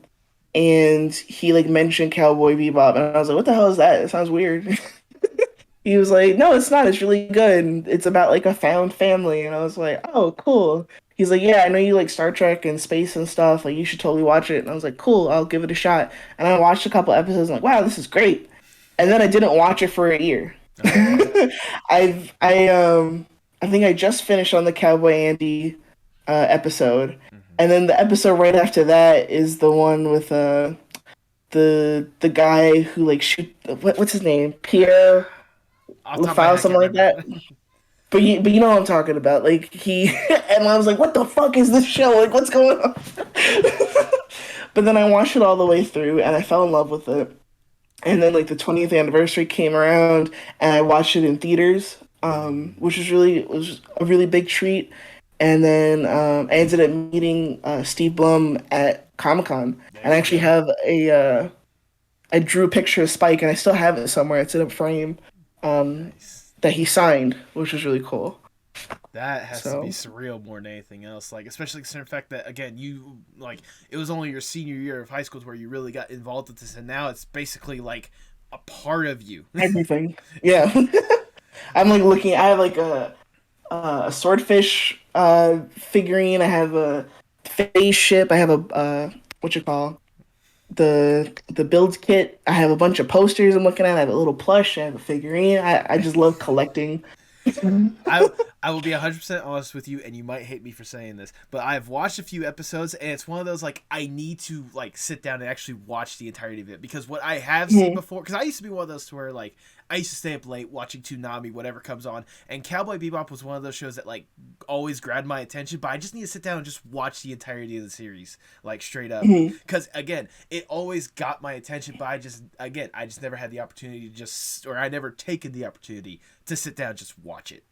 and he like mentioned Cowboy Bebop, and I was like, "What the hell is that? It sounds weird." He was like, "No, it's not. It's really good. And it's about like a found family." And I was like, "Oh, cool." He's like, "Yeah, I know you like Star Trek and space and stuff. Like, you should totally watch it." And I was like, "Cool, I'll give it a shot." And I watched a couple episodes. And like, wow, this is great. And then I didn't watch it for a year. Oh. I think I just finished on the Cowboy Andy episode, Mm-hmm. and then the episode right after that is the one with the guy who like shoot what's his name, Pierre Off the top of my Lafau, head, I can't something like remember. that. But you know what I'm talking about. Like he and I was like, what the fuck is this show? Like what's going on? But then I watched it all the way through and I fell in love with it. And then like the 20th anniversary came around and I watched it in theaters, which was a really big treat. And then I ended up meeting Steve Blum at Comic Con, There and I you actually go. have I drew a picture of Spike, and I still have it somewhere. It's in a frame Nice. that he signed, which was really cool. That has to be So surreal more than anything else. Like, especially considering the fact that, again, you like it was only your senior year of high school where you really got involved with this, and now it's basically like a part of you. everything, yeah. I'm like looking. I have like a swordfish figurine. I have a face ship. I have a what you call the build kit. I have a bunch of posters I'm looking at. I have a little plush. I have a figurine. I just love collecting. I I will be 100% honest with you, and you might hate me for saying this, but I've watched a few episodes, and it's one of those like I need to like sit down and actually watch the entirety of it, because what I have seen Mhm. before, because I used to be one of those to where like I used to stay up late watching Toonami, whatever comes on, and Cowboy Bebop was one of those shows that like always grabbed my attention, but I just need to sit down and just watch the entirety of the series, like straight up, Mhm. because again, it always got my attention, but I just never had the opportunity to just, or I never taken the opportunity to sit down and just watch it.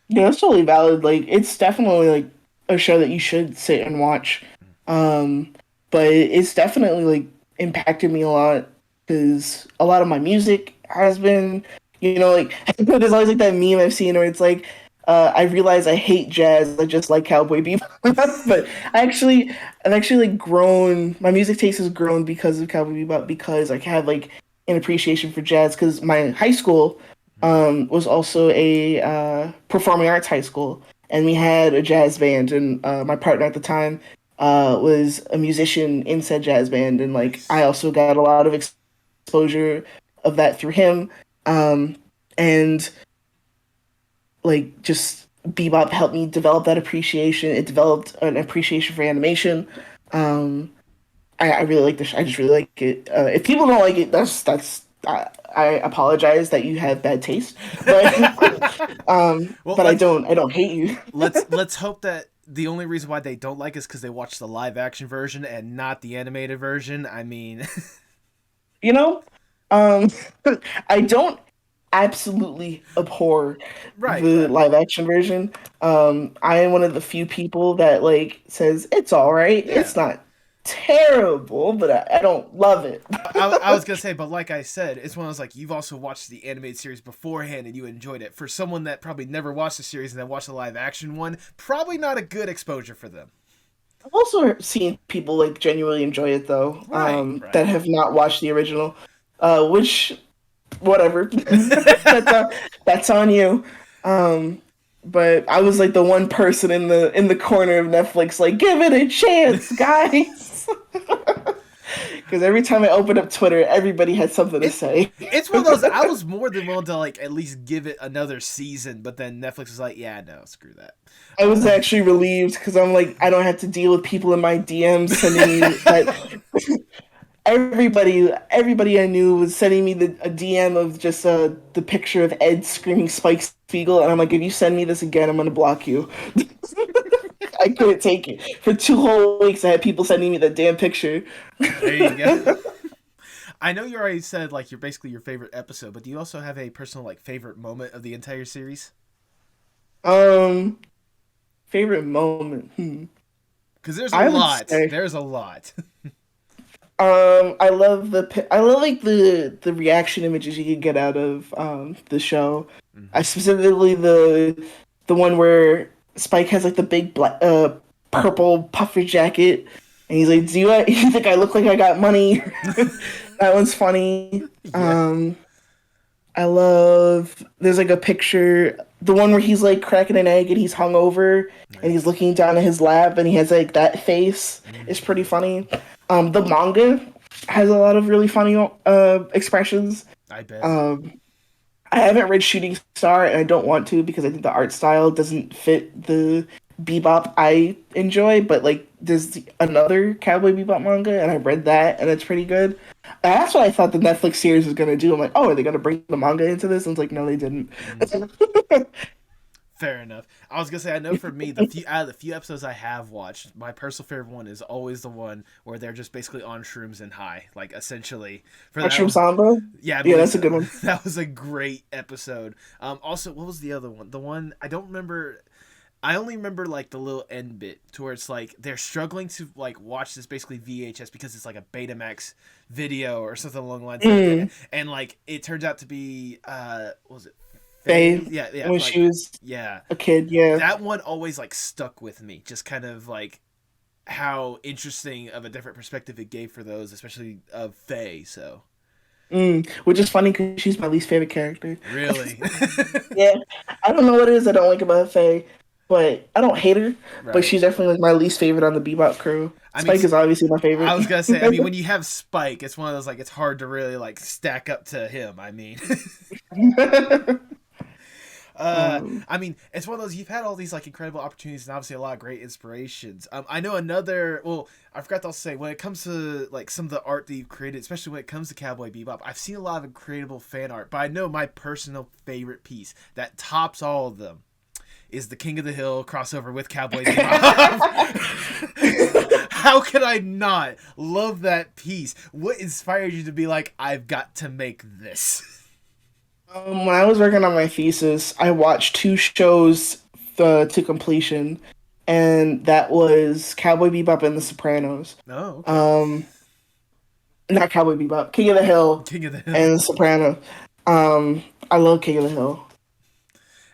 Yeah, that's totally valid. Like, it's definitely like a show that you should sit and watch. Um, but it's definitely like impacted me a lot because a lot of my music has been, like there's always like that meme I've seen where it's like, I realize I hate jazz. I just like Cowboy Bebop. But I've actually like grown. My music taste has grown because of Cowboy Bebop because I have like an appreciation for jazz. Because my high school was also a performing arts high school, and we had a jazz band, and my partner at the time was a musician in said jazz band, and like I Nice. also got a lot of exposure of that through him, and like just bebop helped me develop that appreciation. It developed an appreciation for animation. Um, I really like this. I just really like it. If people don't like it, that's I apologize that you have bad taste, but Well, but I don't hate you. let's hope that the only reason why they don't like is because they watched the live action version and not the animated version. I mean, You know, um, I don't absolutely abhor right, the right. live action version. I am one of the few people that like says it's all right. Yeah. It's not terrible, but I don't love it. I was gonna say, but like I said, it's one of those like you've also watched the animated series beforehand and you enjoyed it. For someone that probably never watched the series and then watched the live action one, probably not a good exposure for them. I've also seen people like genuinely enjoy it though, Right. that have not watched the original, which whatever, that's on you. But I was like the one person in the corner of Netflix, like give it a chance, guys. Because every time I opened up Twitter, everybody had something to say. It's one of those. I was more than willing to like at least give it another season, but then Netflix was like, "Yeah, no, screw that." I was actually relieved because I'm like, I don't have to deal with people in my DMs sending me that. Everybody I knew was sending me a DM of just the picture of Ed screaming Spike Spiegel, and I'm like, if you send me this again, I'm gonna block you. I couldn't take it. For 2 whole weeks, I had people sending me that damn picture. There you go. I know you already said like you're basically your favorite episode, but do you also have a personal like favorite moment of the entire series? Favorite moment. Because there's I a would lot. say- There's a lot. I love like the reaction images you can get out of the show. I specifically the one where Spike has like the big black purple puffer jacket, and he's like, you think I look like I got money?" That one's funny. Yeah. I love there's like a picture, the one where he's like cracking an egg and he's hungover and he's looking down at his lap and he has like that face. It's pretty funny. The manga has a lot of really funny expressions. I bet. I haven't read Shooting Star and I don't want to because I think the art style doesn't fit the Bebop I enjoy, but like there's another Cowboy Bebop manga and I read that and it's pretty good. That's what I thought the Netflix series was gonna do. I'm like, oh, are they gonna bring the manga into this? And it's like, no, they didn't. Fair enough. I was gonna say, I know for me, the few episodes I have watched, my personal favorite one is always the one where they're just basically on shrooms and high, like essentially. For that Mushroom one- Samba? Yeah, I Yeah, believe that's so. a good one. That was a great episode. Also, what was the other one? The one I don't remember. I only remember like the little end bit to where it's like they're struggling to like watch this basically VHS because it's like a Betamax video or something along the lines like that. And like it turns out to be what was it? Faye, Yeah, when like, she was yeah. a kid, yeah. That one always like stuck with me. Just kind of like how interesting of a different perspective it gave for those, especially of Faye. So Which is funny because she's my least favorite character. really, Yeah, I don't know what it is I don't like about Faye, but I don't hate her. Right. But she's definitely like my least favorite on the Bebop crew. I mean, Spike is obviously my favorite. I was gonna say, I mean, when you have Spike, it's one of those like it's hard to really like stack up to him. I mean, I mean, it's one of those you've had all these like incredible opportunities and obviously a lot of great inspirations. I know another. Well, I forgot to say when it comes to like some of the art that you've created, especially when it comes to Cowboy Bebop, I've seen a lot of incredible fan art. But I know my personal favorite piece that tops all of them is the King of the Hill crossover with Cowboy Bebop. How could I not love that piece? What inspired you to be like, I've got to make this? When I was working on my thesis, I watched 2 shows to completion, and that was Cowboy Bebop and The Sopranos. Oh, okay. Not Cowboy Bebop, King of the Hill King of the Hill. and The Sopranos. I love King of the Hill.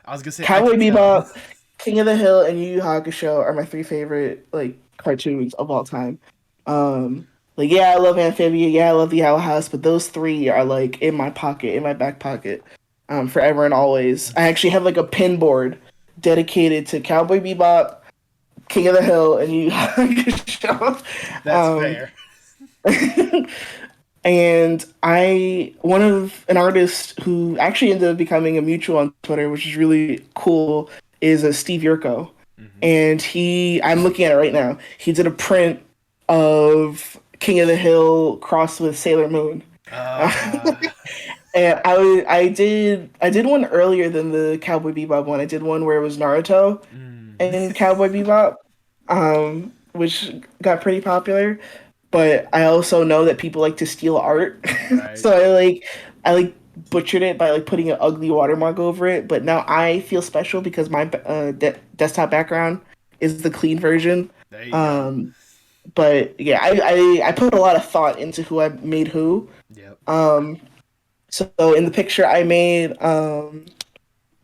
I was gonna say Cowboy I can tell. Bebop, King of the Hill, and Yu Yu Hakusho are my 3 favorite like cartoons of all time. Like yeah, I love Amphibia, yeah, I love the Owl House, but those 3 are like in my pocket, in my back pocket, forever and always. I actually have like a pin board dedicated to Cowboy Bebop, King of the Hill, and Yu Yu Hakusho. That's fair. And one of an artist who actually ended up becoming a mutual on Twitter, which is really cool, is Steve Yurko. And I'm looking at it right now. He did a print of King of the Hill crossed with Sailor Moon. And I did one earlier than the Cowboy Bebop one. I did one where it was Naruto and Cowboy Bebop, which got pretty popular. But I also know that people like to steal art, Right. so I like butchered it by like putting an ugly watermark over it. But now I feel special because my desktop background is the clean version. There you go. Um, but yeah, I put a lot of thought into who I made who. Yep. So in the picture I made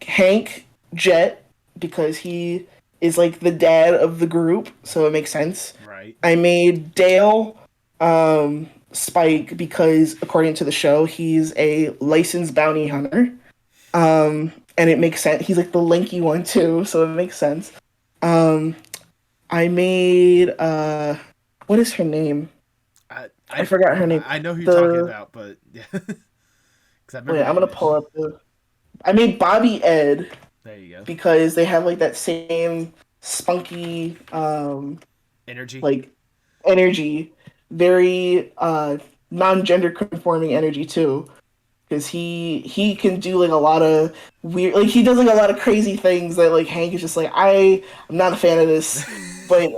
Hank Jet because he is like the dad of the group, so it makes sense. Right. I made Dale Spike because according to the show, he's a licensed bounty hunter. And it makes sense. He's like the lanky one too, so it makes sense. I made what is her name? I forgot her name. I know who you're talking about, but yeah. Wait, I'm gonna pull up the. I made Bobby Ed There you go. because they have like that same spunky Energy. like energy, very non-gender conforming energy too. Because he can do like a lot of weird, like he does like a lot of crazy things that like Hank is just like I'm not a fan of this, but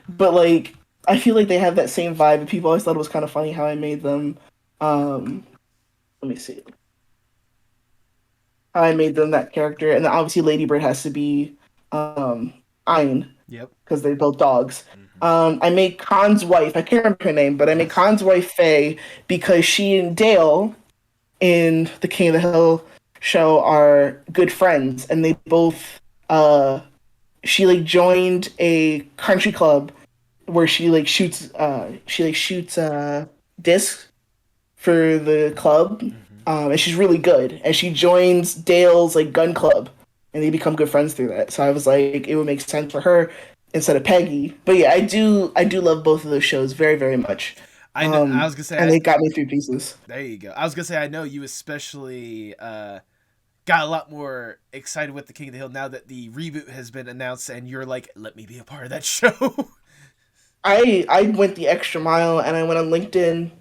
but like I feel like they have that same vibe, and people always thought it was kind of funny how I made them. Let me see how I made them that character, and then obviously Ladybird has to be Ein Yep. because they're both dogs. I made Khan's wife. I can't remember her name, but I made Khan's wife Faye because she and Dale in the King of the Hill show are good friends, and they both she like joined a country club where she like shoots discs for the club, and she's really good, and she joins Dale's like gun club, and they become good friends through that. So I was like, it would make sense for her instead of Peggy. But yeah, I do love both of those shows very, very much. I know. I was gonna say, and they got me through pieces. There you go. I was gonna say, I know you especially got a lot more excited with the King of the Hill now that the reboot has been announced, and you're like, let me be a part of that show. I went the extra mile, and I went on LinkedIn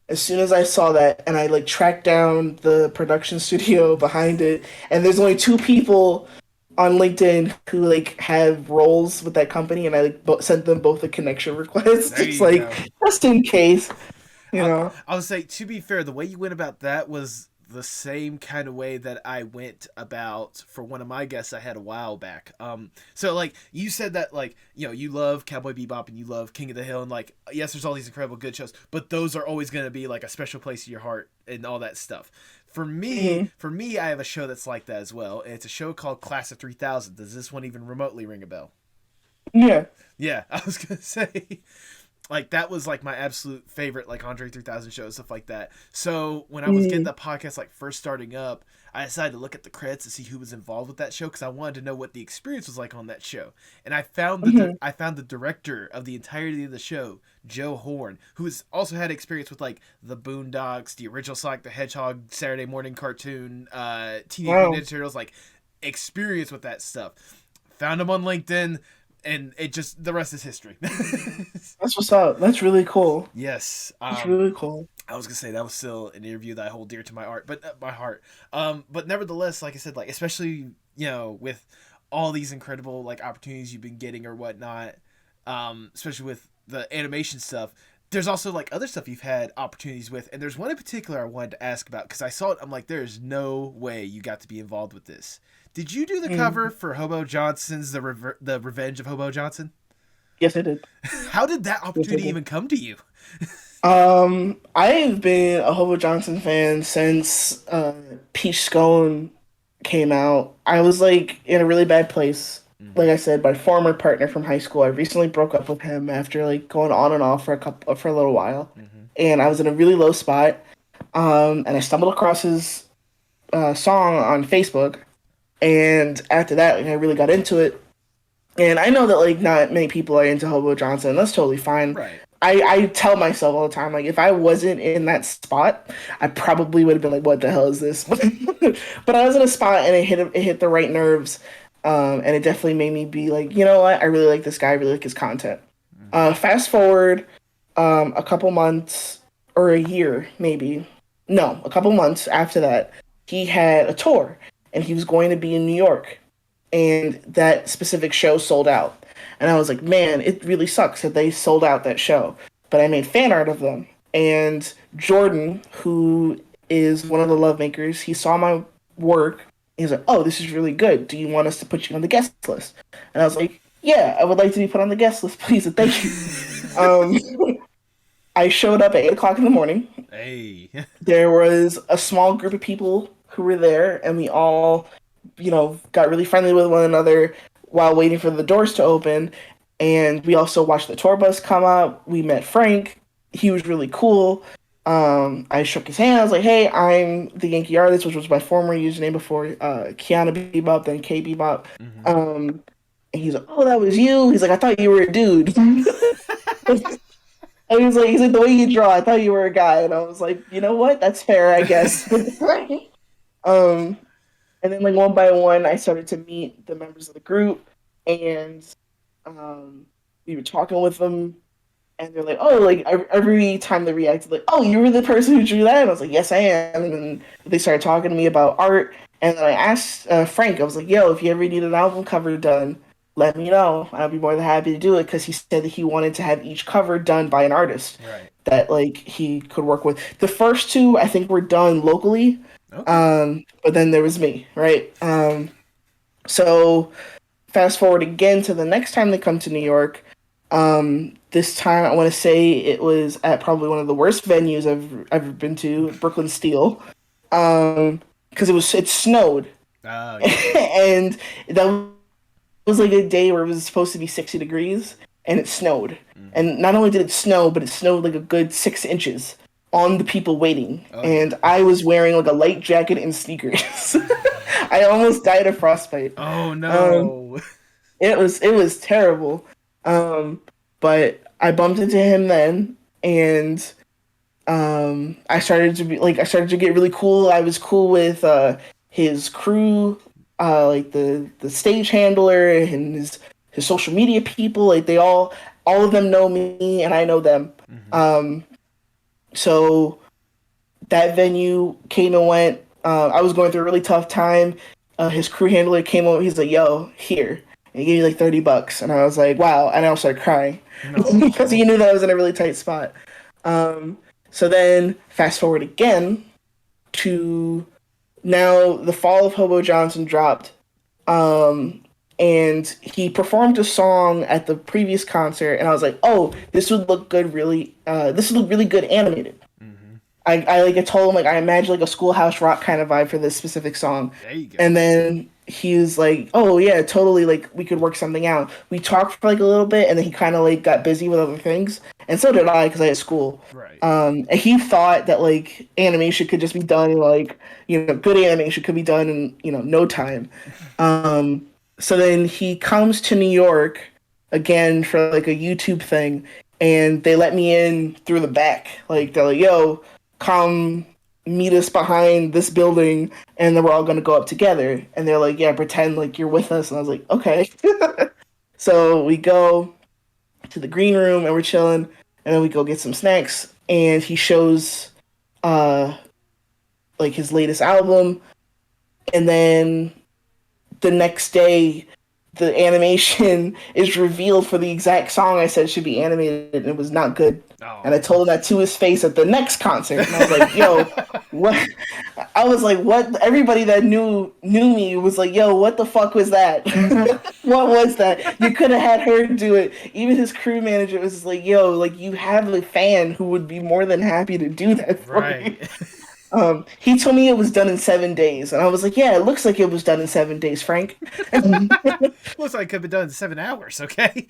as soon as I saw that, and I like tracked down the production studio behind it, and there's only two people on LinkedIn who like have roles with that company, and I like sent them both a connection request. There It's you like go. just in case, you know. I would say, to be fair, the way you went about that was the same kind of way that I went about for one of my guests I had a while back. So like you said that like, you know, you love Cowboy Bebop and you love King of the Hill, and like, yes, there's all these incredible good shows, but those are always going to be like a special place in your heart and all that stuff. For me, I have a show that's like that as well. And it's a show called Class of 3000. Does this one even remotely ring a bell? Yeah. Yeah, I was going to say, like, that was like my absolute favorite, like Andre 3000 show, stuff like that. So when I was getting the podcast like first starting up, I decided to look at the credits to see who was involved with that show because I wanted to know what the experience was like on that show. And I found I found the director of the entirety of the show, Joe Horn, who has also had experience with like the Boondocks, the original Sonic the Hedgehog Saturday morning cartoon, Teenage Mutant Ninja Turtles, like experience with that stuff. Found him on LinkedIn. And it just, the rest is history. That's what's up. That's really cool. Yes. That's really cool. I was gonna say that was still an interview that I hold dear to my heart, but my heart. But nevertheless, like I said, like especially with all these incredible like opportunities you've been getting or whatnot, especially with the animation stuff. There's also like other stuff you've had opportunities with, and there's one in particular I wanted to ask about because I saw it. I'm like, there's no way you got to be involved with this. Did you do the cover for Hobo Johnson's The Revenge of Hobo Johnson? Yes, I did. How did that opportunity even come to you? I've been a Hobo Johnson fan since Peach Scone came out. I was like in a really bad place. Like I said, my former partner from high school, I recently broke up with him after like going on and off for a little while, and I was in a really low spot. And I stumbled across his song on Facebook. And after that, like, I really got into it. And I know that, like, not many people are into Hobo Johnson. That's totally fine. Right. I tell myself all the time, like, if I wasn't in that spot, I probably would have been like, what the hell is this? But I was in a spot, and it hit the right nerves. And it definitely made me be like, you know what? I really like this guy. I really like his content. Fast forward a couple months, or a year, maybe. no, a couple months after that, he had a tour and he was going to be in New York. And that specific show sold out. And I was like, man, it really sucks that they sold out that show. But I made fan art of them. And Jordan, who is one of the love makers, he saw my work. He's like, oh, this is really good. Do you want us to put you on the guest list? And I was like, yeah, I would like to be put on the guest list, please, and thank you. I showed up at 8 o'clock in the morning. Hey. There was a small group of people who were there, and we all, got really friendly with one another while waiting for the doors to open. And we also watched the tour bus come up. We met Frank. He was really cool. I shook his hand. I was like, hey, I'm the Yankee Artist, which was my former username before Kiana Bebop, then Kay Bebop. And he's like, oh, that was you? He's like, I thought you were a dude. And he's like, the way you draw, I thought you were a guy. And I was like, you know what? That's fair, I guess. And then, one by one, I started to meet the members of the group, and we were talking with them, and they're like, oh, every time they reacted, like, oh, you were the person who drew that? And I was like, yes, I am. And then they started talking to me about art, and then I asked Frank, I was like, yo, if you ever need an album cover done, let me know. I'll be more than happy to do it, because he said that he wanted to have each cover done by an artist that, he could work with. The first two, I think, were done locally. Okay. But then there was me, right? So fast forward again to the next time they come to New York. This time I want to say it was at probably one of the worst venues I've ever been to, Brooklyn Steel, because it snowed, and that was a day where it was supposed to be 60 degrees, and it snowed. And not only did it snow, but it snowed a good 6 inches on the people waiting. And I was wearing a light jacket and sneakers. I almost died of frostbite. Oh no. It was terrible. But I bumped into him then, and I started to get really cool. I was cool with his crew, the stage handler and his social media people. They all of them know me and I know them. So that venue came and went. I was going through a really tough time. His crew handler came over. He's like, yo, here. And he gave me $30. And I was like, wow. And I started crying because he knew that I was in a really tight spot. So then fast forward again to now the fall of Hobo Johnson dropped. And he performed a song at the previous concert, and I was like, "Oh, this would look good. This would look really good animated." I told him I imagine a Schoolhouse Rock kind of vibe for this specific song. There you go. And then he was like, "Oh yeah, totally. We could work something out." We talked for a little bit, and then he kind of got busy with other things, and so did I because I had school. Right. And he thought that animation could just be done in good animation could be done in no time. So then he comes to New York again for a YouTube thing, and they let me in through the back. They're like, yo, come meet us behind this building, and then we're all gonna go up together. And they're like, yeah, pretend you're with us. And I was like, okay. So we go to the green room and we're chilling, and then we go get some snacks, and he shows his latest album, and then the next day, the animation is revealed for the exact song I said should be animated, and it was not good. Oh. And I told him that to his face at the next concert. And I was like, yo, what? I was like, what? Everybody that knew me was like, yo, what the fuck was that? What was that? You could have had her do it. Even his crew manager was like, yo, you have a fan who would be more than happy to do that for you. He told me it was done in 7 days, and I was like, yeah, it looks like it was done in 7 days, Frank. Looks like it could be done in 7 hours, okay?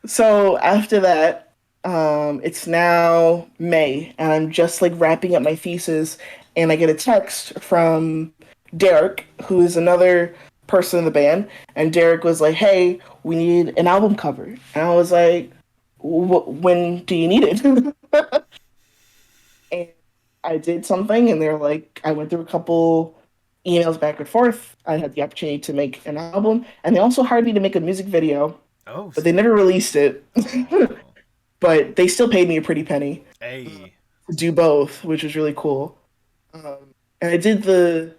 So after that, it's now May, and I'm just wrapping up my thesis, and I get a text from Derek, who is another person in the band, and Derek was like, hey, we need an album cover. And I was like, when do you need it? And I did something, and they're like, I went through a couple emails back and forth. I had the opportunity to make an album, and they also hired me to make a music video. But they never released it. But they still paid me a pretty penny. Hey. to do both, which was really cool. And I did the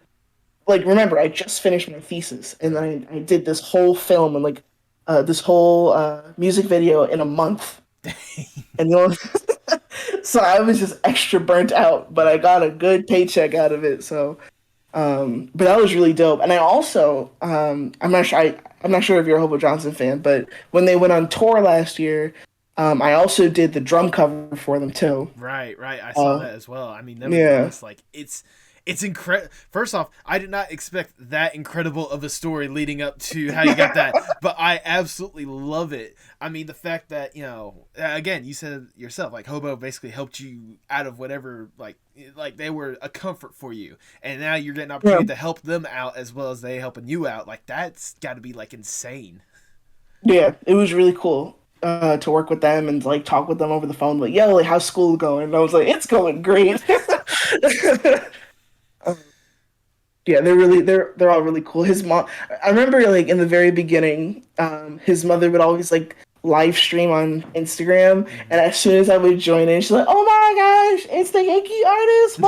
like remember I just finished my thesis, and then I did this whole film and like this whole music video in a month, and so I was just extra burnt out, but I got a good paycheck out of it. So, but that was really dope. And I also, I'm not sure if you're a Hobo Johnson fan, but when they went on tour last year, I also did the drum cover for them too. Right. I saw that as well. I mean, Yeah. nevertheless, like it's incredible. First off, I did not expect that incredible of a story leading up to how you got that, but I absolutely love it. I mean, the fact that, again, you said yourself, like, Hobo basically helped you out of whatever, like they were a comfort for you, and now you're getting an opportunity to help them out as well as they helping you out. Like, that's got to be, like, insane. Yeah, it was really cool to work with them and like talk with them over the phone. Like, yo, like, how's school going? And I was like, it's going great. Yeah, they're all really cool. His mom, I remember like in the very beginning, his mother would always like live stream on Instagram, and as soon as I would join in, she's like, "Oh my gosh, it's the Yankee artist,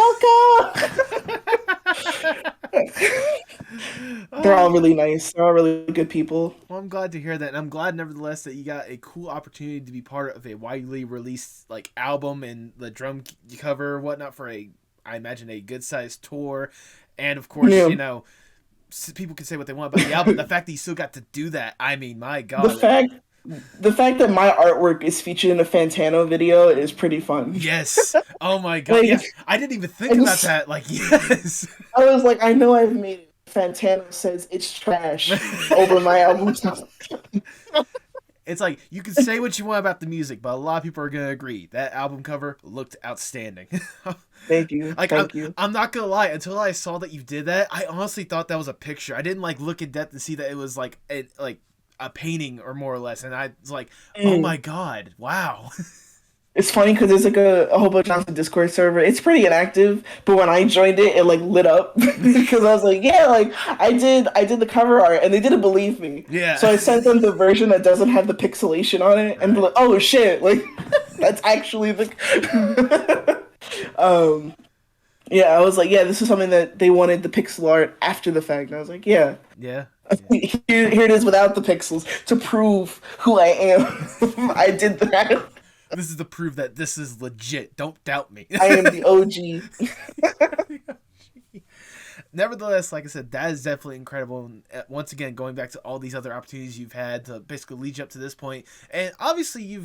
welcome!" They're all really nice. They're all really good people. Well, I'm glad to hear that, and I'm glad, nevertheless, that you got a cool opportunity to be part of a widely released like album and the drum cover or whatnot for I imagine, a good sized tour. And of course, people can say what they want about the album. The fact that you still got to do that, I mean, my God. The fact that my artwork is featured in a Fantano video is pretty fun. Yes. Oh my God. Yeah. I didn't even think about that. Like, yes. I was like, I know I've made it. Fantano says it's trash over my album. It's like, you can say what you want about the music, but a lot of people are going to agree. That album cover looked outstanding. Thank you. Thank you. I'm not going to lie. Until I saw that you did that, I honestly thought that was a picture. I didn't like look in depth to see that it was like a painting or more or less. And I was like, oh my God, wow. It's funny because there's like a Hobo Johnson Discord server. It's pretty inactive, but when I joined it, it like lit up because I was like, yeah, like I did the cover art, and they didn't believe me. Yeah. So I sent them the version that doesn't have the pixelation on it, and they're like, oh shit, like that's actually the. Yeah, I was like, yeah, this is something that they wanted the pixel art after the fact, and I was like, yeah. Yeah. Here it is without the pixels to prove who I am. I did that. This is to prove that this is legit. Don't doubt me. I am the OG. Nevertheless, like I said, that is definitely incredible. And once again, going back to all these other opportunities you've had to basically lead you up to this point. And obviously,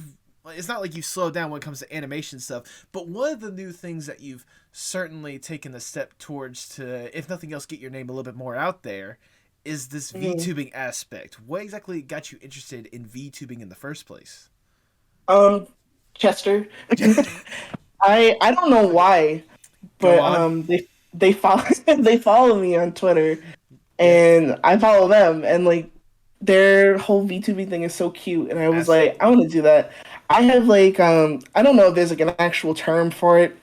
it's not like you've slowed down when it comes to animation stuff. But one of the new things that you've certainly taken a step towards to, if nothing else, get your name a little bit more out there is this VTubing aspect. What exactly got you interested in VTubing in the first place? Chester. I don't know why, but they follow me on Twitter, and I follow them, and like their whole VTubing thing is so cute, and I was like, I want to do that. I have like I don't know if there's like an actual term for it,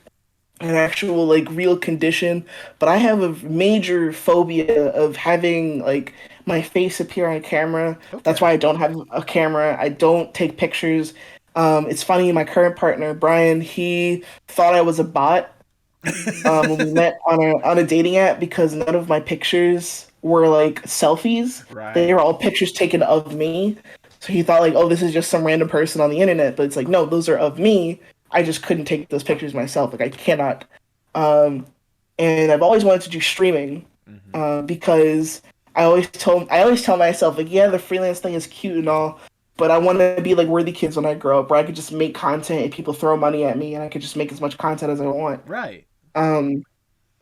an actual like real condition, but I have a major phobia of having like my face appear on camera. Okay. That's why I don't have a camera. I don't take pictures. It's funny, my current partner, Brian, he thought I was a bot when we met on a dating app because none of my pictures were like selfies. Right. They were all pictures taken of me. So he thought like, oh, this is just some random person on the internet. But it's like, no, those are of me. I just couldn't take those pictures myself. Like, I cannot. And I've always wanted to do streaming because I always tell myself, like, yeah, the freelance thing is cute and all, but I want to be like Worthy Kids when I grow up, where I could just make content and people throw money at me and I could just make as much content as I want. Right.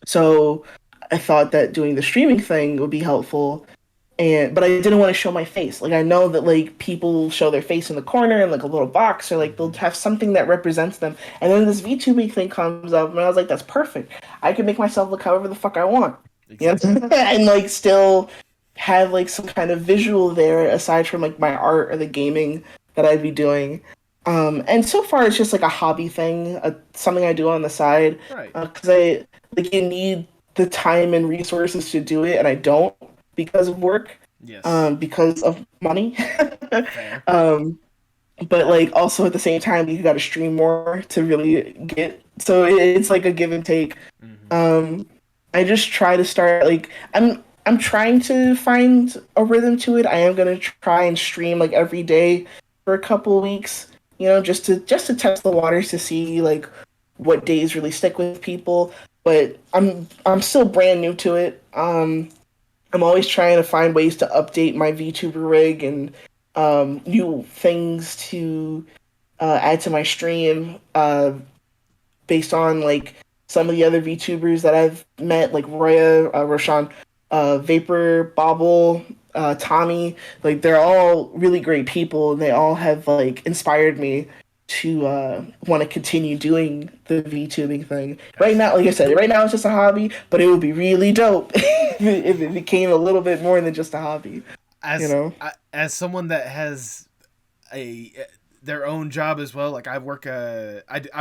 So I thought that doing the streaming thing would be helpful, but I didn't want to show my face. Like, I know that like people show their face in the corner in like a little box, or like they'll have something that represents them. And then this VTubing thing comes up, and I was like, that's perfect. I can make myself look however the fuck I want. Exactly. You know? And like still have like some kind of visual there aside from like my art or the gaming that I'd be doing. And so far it's just like a hobby thing, something I do on the side. Right. Because you need the time and resources to do it, and I don't because of work. Yes. Because of money. but like also at the same time you got to stream more to really get. So it's like a give and take. Hmm. Um, I just try to start like I'm trying to find a rhythm to it. I am gonna try and stream like every day for a couple of weeks, just to test the waters to see like what days really stick with people. But I'm still brand new to it. I'm always trying to find ways to update my VTuber rig and new things to add to my stream based on like some of the other VTubers that I've met, like Roya, Roshan, Vapor, Bobble, Tommy. Like they're all really great people, and they all have like inspired me to want to continue doing the VTubing thing. Right now, like I said, right now it's just a hobby, but it would be really dope if it became a little bit more than just a hobby. You As know? as someone that has a their own job as well, like I work I'm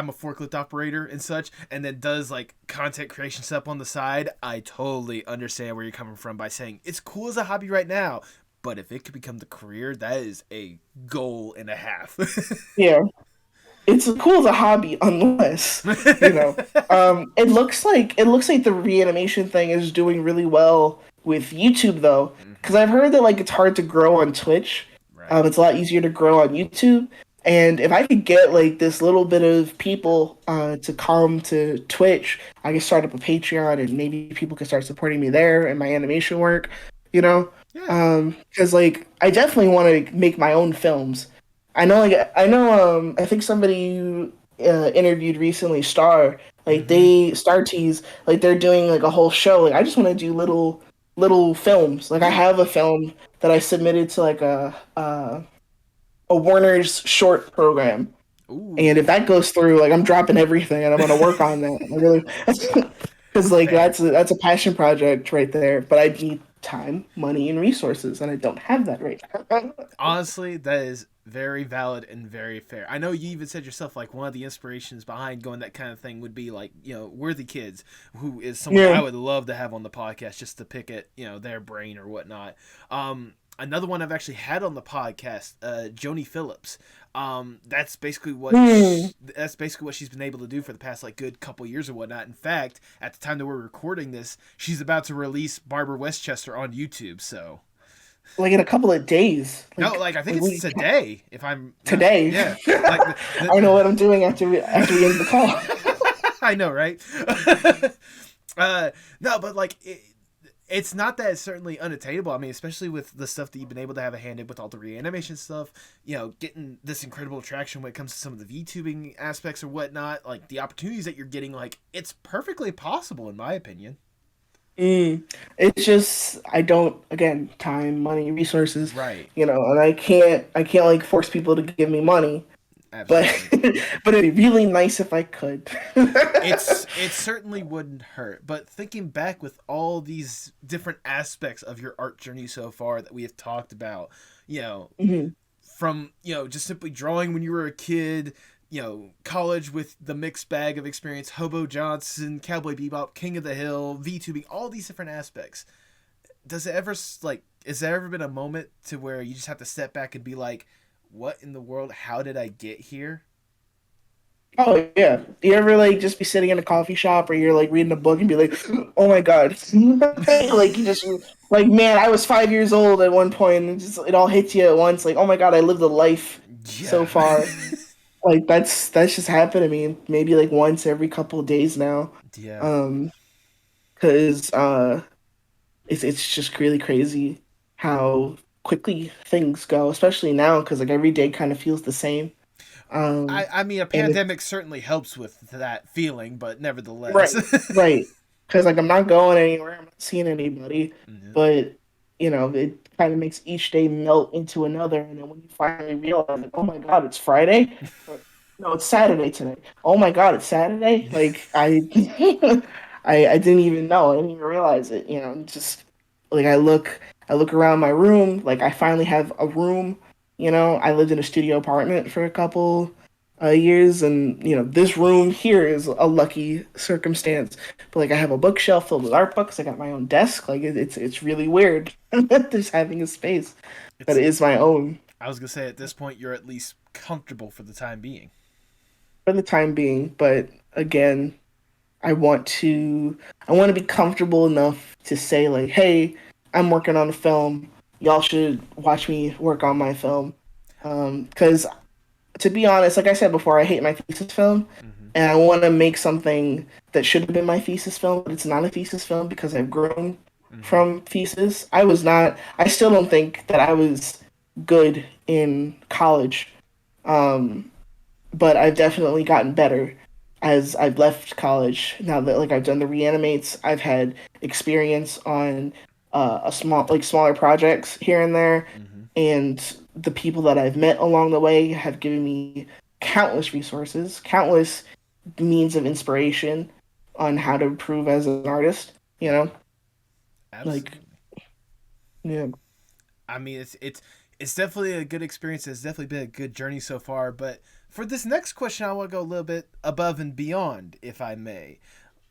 a forklift operator and such, and then does like content creation stuff on the side. I totally understand where you're coming from by saying it's cool as a hobby right now, but if it could become the career, that is a goal and a half. Yeah. It's cool as a hobby unless you know it looks like the reanimation thing is doing really well with YouTube though, because I've heard that like it's hard to grow on Twitch. Right. It's a lot easier to grow on YouTube, and if I could get like this little bit of people to come to Twitch, I could start up a Patreon and maybe people could start supporting me there and my animation work, you know. Yeah. Because like I definitely want to make my own films. I think somebody interviewed recently Star, like Hmm. they Star Tees, like they're doing like a whole show. Like I just want to do little films. Like I Yeah. have a film that I submitted to like a Warner's short program. And Ooh. if that goes through, like I'm dropping everything and I'm gonna work on that. I really, because like Fair. that's a passion project right there. But I need time, money, and resources, and I don't have that right now. Honestly, that is very valid and very fair. I know you even said yourself like one of the inspirations behind going that kind of thing would be like, Worthy Kids, who is someone Yeah. I would love to have on the podcast just to pick at, their brain or whatnot. Another one I've actually had on the podcast, Joni Phillips. Hmm. That's basically what she's been able to do for the past like good couple years or whatnot. In fact, at the time that we're recording this, she's about to release Barbara Westchester on YouTube. So Like in a couple of days. no, like I think Like it's today. If I'm not, today. yeah, like I don't know what I'm doing after we end the call. I know, right? No, but like it's not that it's certainly unattainable. I mean, especially with the stuff that you've been able to have a hand in with all the reanimation stuff, getting this incredible traction when it comes to some of the VTubing aspects or whatnot, like the opportunities that you're getting, like it's perfectly possible in my opinion. Mm. It's just I don't again time, money, resources, Right. and I can't like force people to give me money, but Absolutely. but it'd be really nice if I could. It certainly wouldn't hurt. But thinking back with all these different aspects of your art journey so far that we have talked about, you know, Mhm. from just simply drawing when you were a kid, college with the mixed bag of experience, Hobo Johnson, Cowboy Bebop, King of the Hill, VTubing, all these different aspects. Does it ever like? Has there ever been a moment to where you just have to step back and be like, "What in the world? How did I get here?" Oh yeah. Do you ever like just be sitting in a coffee shop or you're like reading a book and be like, oh my god, like you just like man, I was 5 years old at one point and it all hits you at once. Like oh my god, I lived a life so Yeah. far. Like that's just happened to me maybe like once every couple of days now. Yeah. Um, because it's just really crazy how quickly things go, especially now because like every day kind of feels the same. I, Um, I mean, a and pandemic certainly helps with that feeling, but nevertheless. right, right. Because like I'm not going anywhere, I'm not seeing anybody, Mhm. but it kind of makes each day melt into another, and then when you finally realize, like, oh my God, it's Friday. Or, no, it's Saturday today. Oh my God, it's Saturday. Like I, I didn't even know. I didn't even realize it. Just like I look around my room. Like I finally have a room. I lived in a studio apartment for a couple years, and this room here is a lucky circumstance. But like I have a bookshelf filled with art books. I got my own desk. Like it's really weird just having a space that It's is my own. I was gonna say at this point you're at least comfortable for the time being. for the time being. But again, I want to be comfortable enough to say like, hey, I'm working on a film. Y'all should watch me work on my film. Because to be honest, like I said before, I hate my thesis film, and I want to make something that should have been my thesis film, but it's not a thesis film because I've grown from thesis. I still don't think that I was good in college, but I've definitely gotten better as I've left college. Now that like I've done the reanimates, I've had experience on smaller projects here and there, and the people that I've met along the way have given me countless resources, countless means of inspiration on how to improve as an artist. You know, Absolutely. like yeah. I mean, it's definitely a good experience. It's definitely been a good journey so far. But for this next question, I want to go a little bit above and beyond, if I may.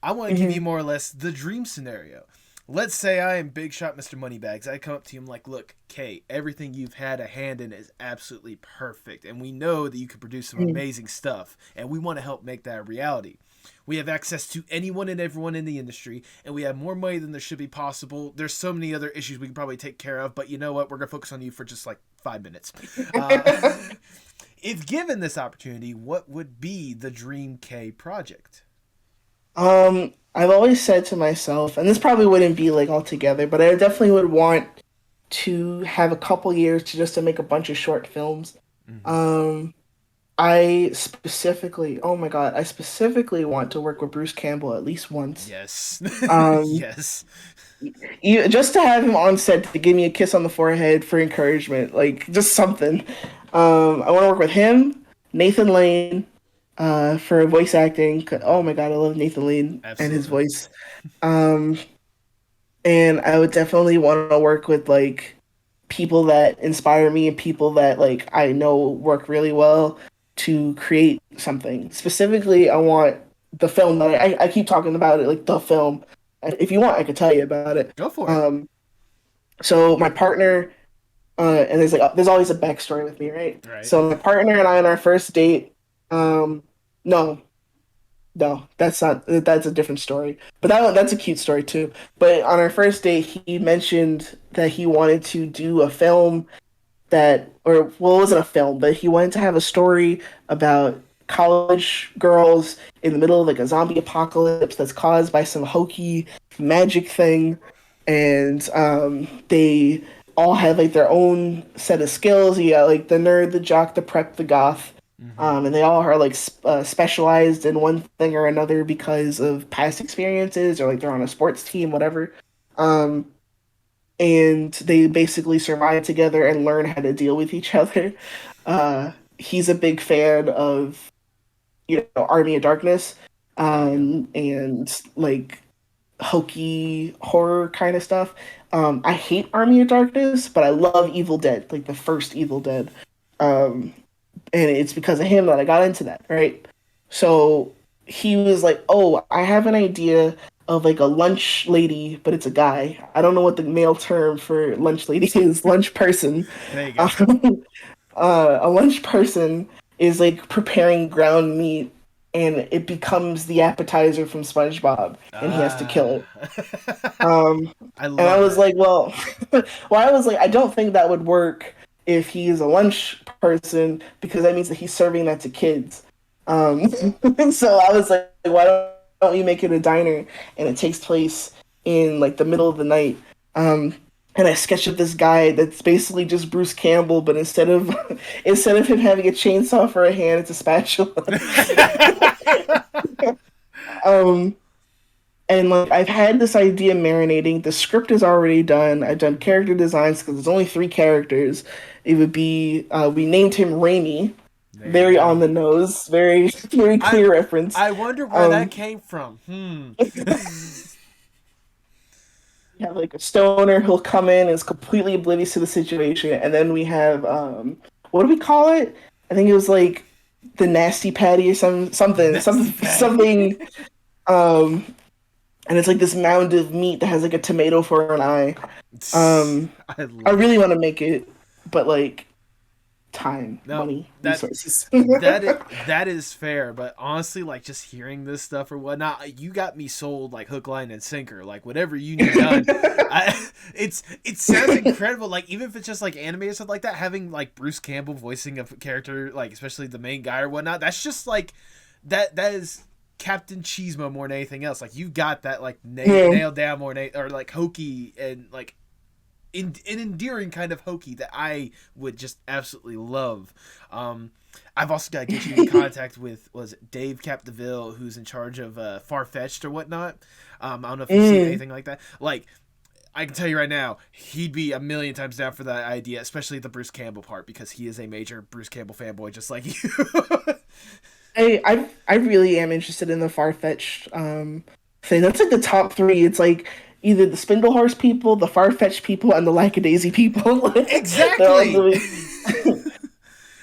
I want to give you more or less the dream scenario. Let's say I am Big Shot Mr. Moneybags. I come up to you and I'm like, look, Kay, everything you've had a hand in is absolutely perfect. And we know that you can produce some amazing stuff. And we want to help make that a reality. We have access to anyone and everyone in the industry. And we have more money than there should be possible. There's so many other issues we can probably take care of. But you know what? We're going to focus on you for just like 5 minutes. If given this opportunity, what would be the Dream K project? I've always said to myself, and this probably wouldn't be like all together, but I definitely would want to have a couple years to make a bunch of short films. I specifically, oh my God, I specifically want to work with Bruce Campbell at least once. Yes. Um, Yes. just to have him on set to give me a kiss on the forehead for encouragement, like just something. I want to work with him, Nathan Lane, for voice acting. Oh my God, I love Nathan Lane and his Absolutely. voice. Um, and I would definitely want to work with like people that inspire me and people that like I know work really well to create something. Specifically, I want the film that I keep talking about it, like the film. If you want, I could tell you about it. Go for it. So my partner, and there's always a backstory with me, right? Right. So my partner and I on our first date, no, that's a different story. But that's a cute story too. But on our first date, he mentioned that he wanted to do a film it wasn't a film, but he wanted to have a story about college girls in the middle of like a zombie apocalypse that's caused by some hokey magic thing, and they all have like their own set of skills. You got like the nerd, the jock, the prep, the goth. And they all are like specialized in one thing or another because of past experiences or like they're on a sports team, whatever. And they basically survive together and learn how to deal with each other. He's a big fan of, Army of Darkness, and like hokey horror kind of stuff. I hate Army of Darkness, but I love Evil Dead, like the first Evil Dead. And it's because of him that I got into that, right? So he was like, "Oh, I have an idea of like a lunch lady, but it's a guy. I don't know what the male term for lunch lady is. Lunch person. There you go. A lunch person is like preparing ground meat, and it becomes the appetizer from SpongeBob, and he has to kill it. I love And I was that. like, well, I was like, I don't think that would work if he is a lunch person because that means that he's serving that to kids. So I was like, why don't we make it a diner and it takes place in like the middle of the night? And I sketched up this guy that's basically just Bruce Campbell, but instead of him having a chainsaw for a hand, it's a spatula. um, and like I've had this idea marinating. The script is already done. I've done character designs because there's only 3 characters. It would be we named him Rainy. There you Very go. on the nose, very very clear reference. I wonder where that came from. We have like a stoner who'll come in and is completely oblivious to the situation, and then we have what do we call it? I think it was like the nasty patty or something Nasty patty. something. And it's like this mound of meat that has like a tomato for an eye. I love I really want to make it, but like time, No, money, that resources. that is fair, but honestly, like just hearing this stuff or whatnot, you got me sold like hook, line, and sinker. Like whatever you need done, it sounds incredible. Like even if it's just like anime or stuff like that, having like Bruce Campbell voicing a character, like especially the main guy or whatnot, that's just like that is Captain Cheesemo more than anything else. Like you got that like nailed down more than, or like hokey and like an endearing kind of hokey that I would just absolutely love. I've also got to get you in contact with, was it Dave Capdeville, who's in charge of Farfetched or whatnot. I don't know if you've seen anything like that. Like, I can tell you right now, he'd be a million times down for that idea, especially the Bruce Campbell part, because he is a major Bruce Campbell fanboy just like you. I really am interested in the Farfetched thing. That's like the top three. It's like either the Spindle Horse people, the Farfetched people, and the Lackadaisy people. Exactly.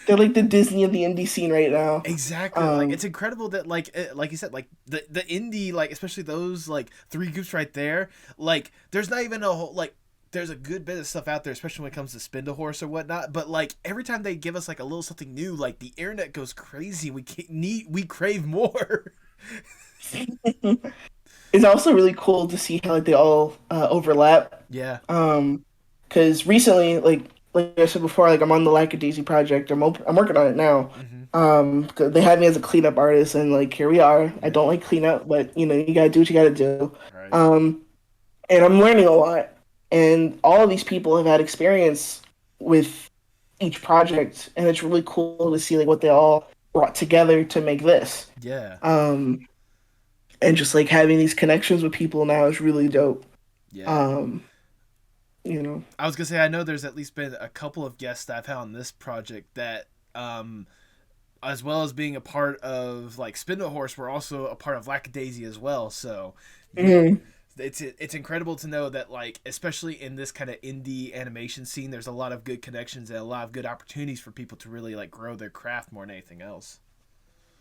They're like the Disney of the indie scene right now. Exactly. Like it's incredible that like you said, like the indie, like especially those like three groups right there. Like there's not even a whole like. There's a good bit of stuff out there, especially when it comes to Spindle Horse or whatnot. But like every time they give us like a little something new, like the internet goes crazy. We crave more. It's also really cool to see how like they all overlap. Yeah. Because recently, like I said before, like I'm on the Lackadaisy project. I'm working on it now. 'Cause they had me as a cleanup artist, and like here we are. I don't like cleanup, but you know you gotta do what you gotta do. Right. And I'm learning a lot. And all of these people have had experience with each project, and it's really cool to see like what they all brought together to make this. Yeah. And just like having these connections with people now is really dope. Yeah. You know, I was gonna say I know there's at least been a couple of guests that I've had on this project that, as well as being a part of like Spindle Horse, were also a part of Lackadaisy as well. So. It's incredible to know that like especially in this kind of indie animation scene, there's a lot of good connections and a lot of good opportunities for people to really like grow their craft more than anything else.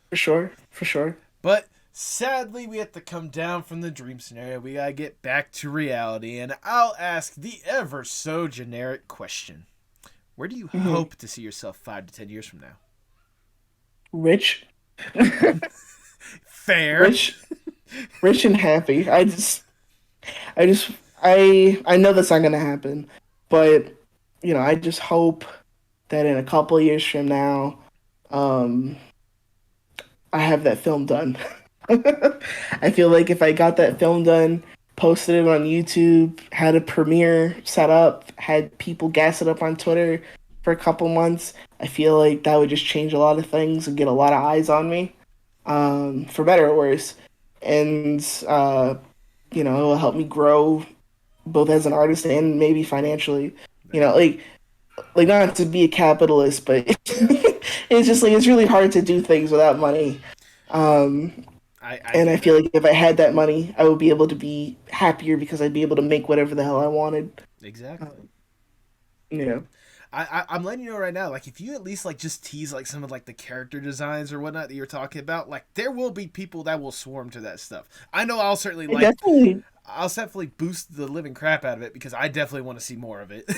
For sure. But sadly, we have to come down from the dream scenario. We gotta get back to reality, and I'll ask the ever so generic question: where do you hope to see yourself 5 to 10 years from now? Rich. Fair. Rich and happy. I know that's not gonna happen, but you know, I just hope that in a couple of years from now, I have that film done. I feel like if I got that film done, posted it on YouTube, had a premiere set up, had people gas it up on Twitter for a couple months, I feel like that would just change a lot of things and get a lot of eyes on me, for better or worse. And you know, it will help me grow both as an artist and maybe financially. You know, like not to be a capitalist, but it's just like it's really hard to do things without money. I feel like if I had that money, I would be able to be happier because I'd be able to make whatever the hell I wanted. Exactly. You know. I'm letting you know right now, like if you at least like just tease like some of like the character designs or whatnot that you're talking about, like there will be people that will swarm to that stuff. I know I'll certainly like I'll definitely boost the living crap out of it because I definitely want to see more of it.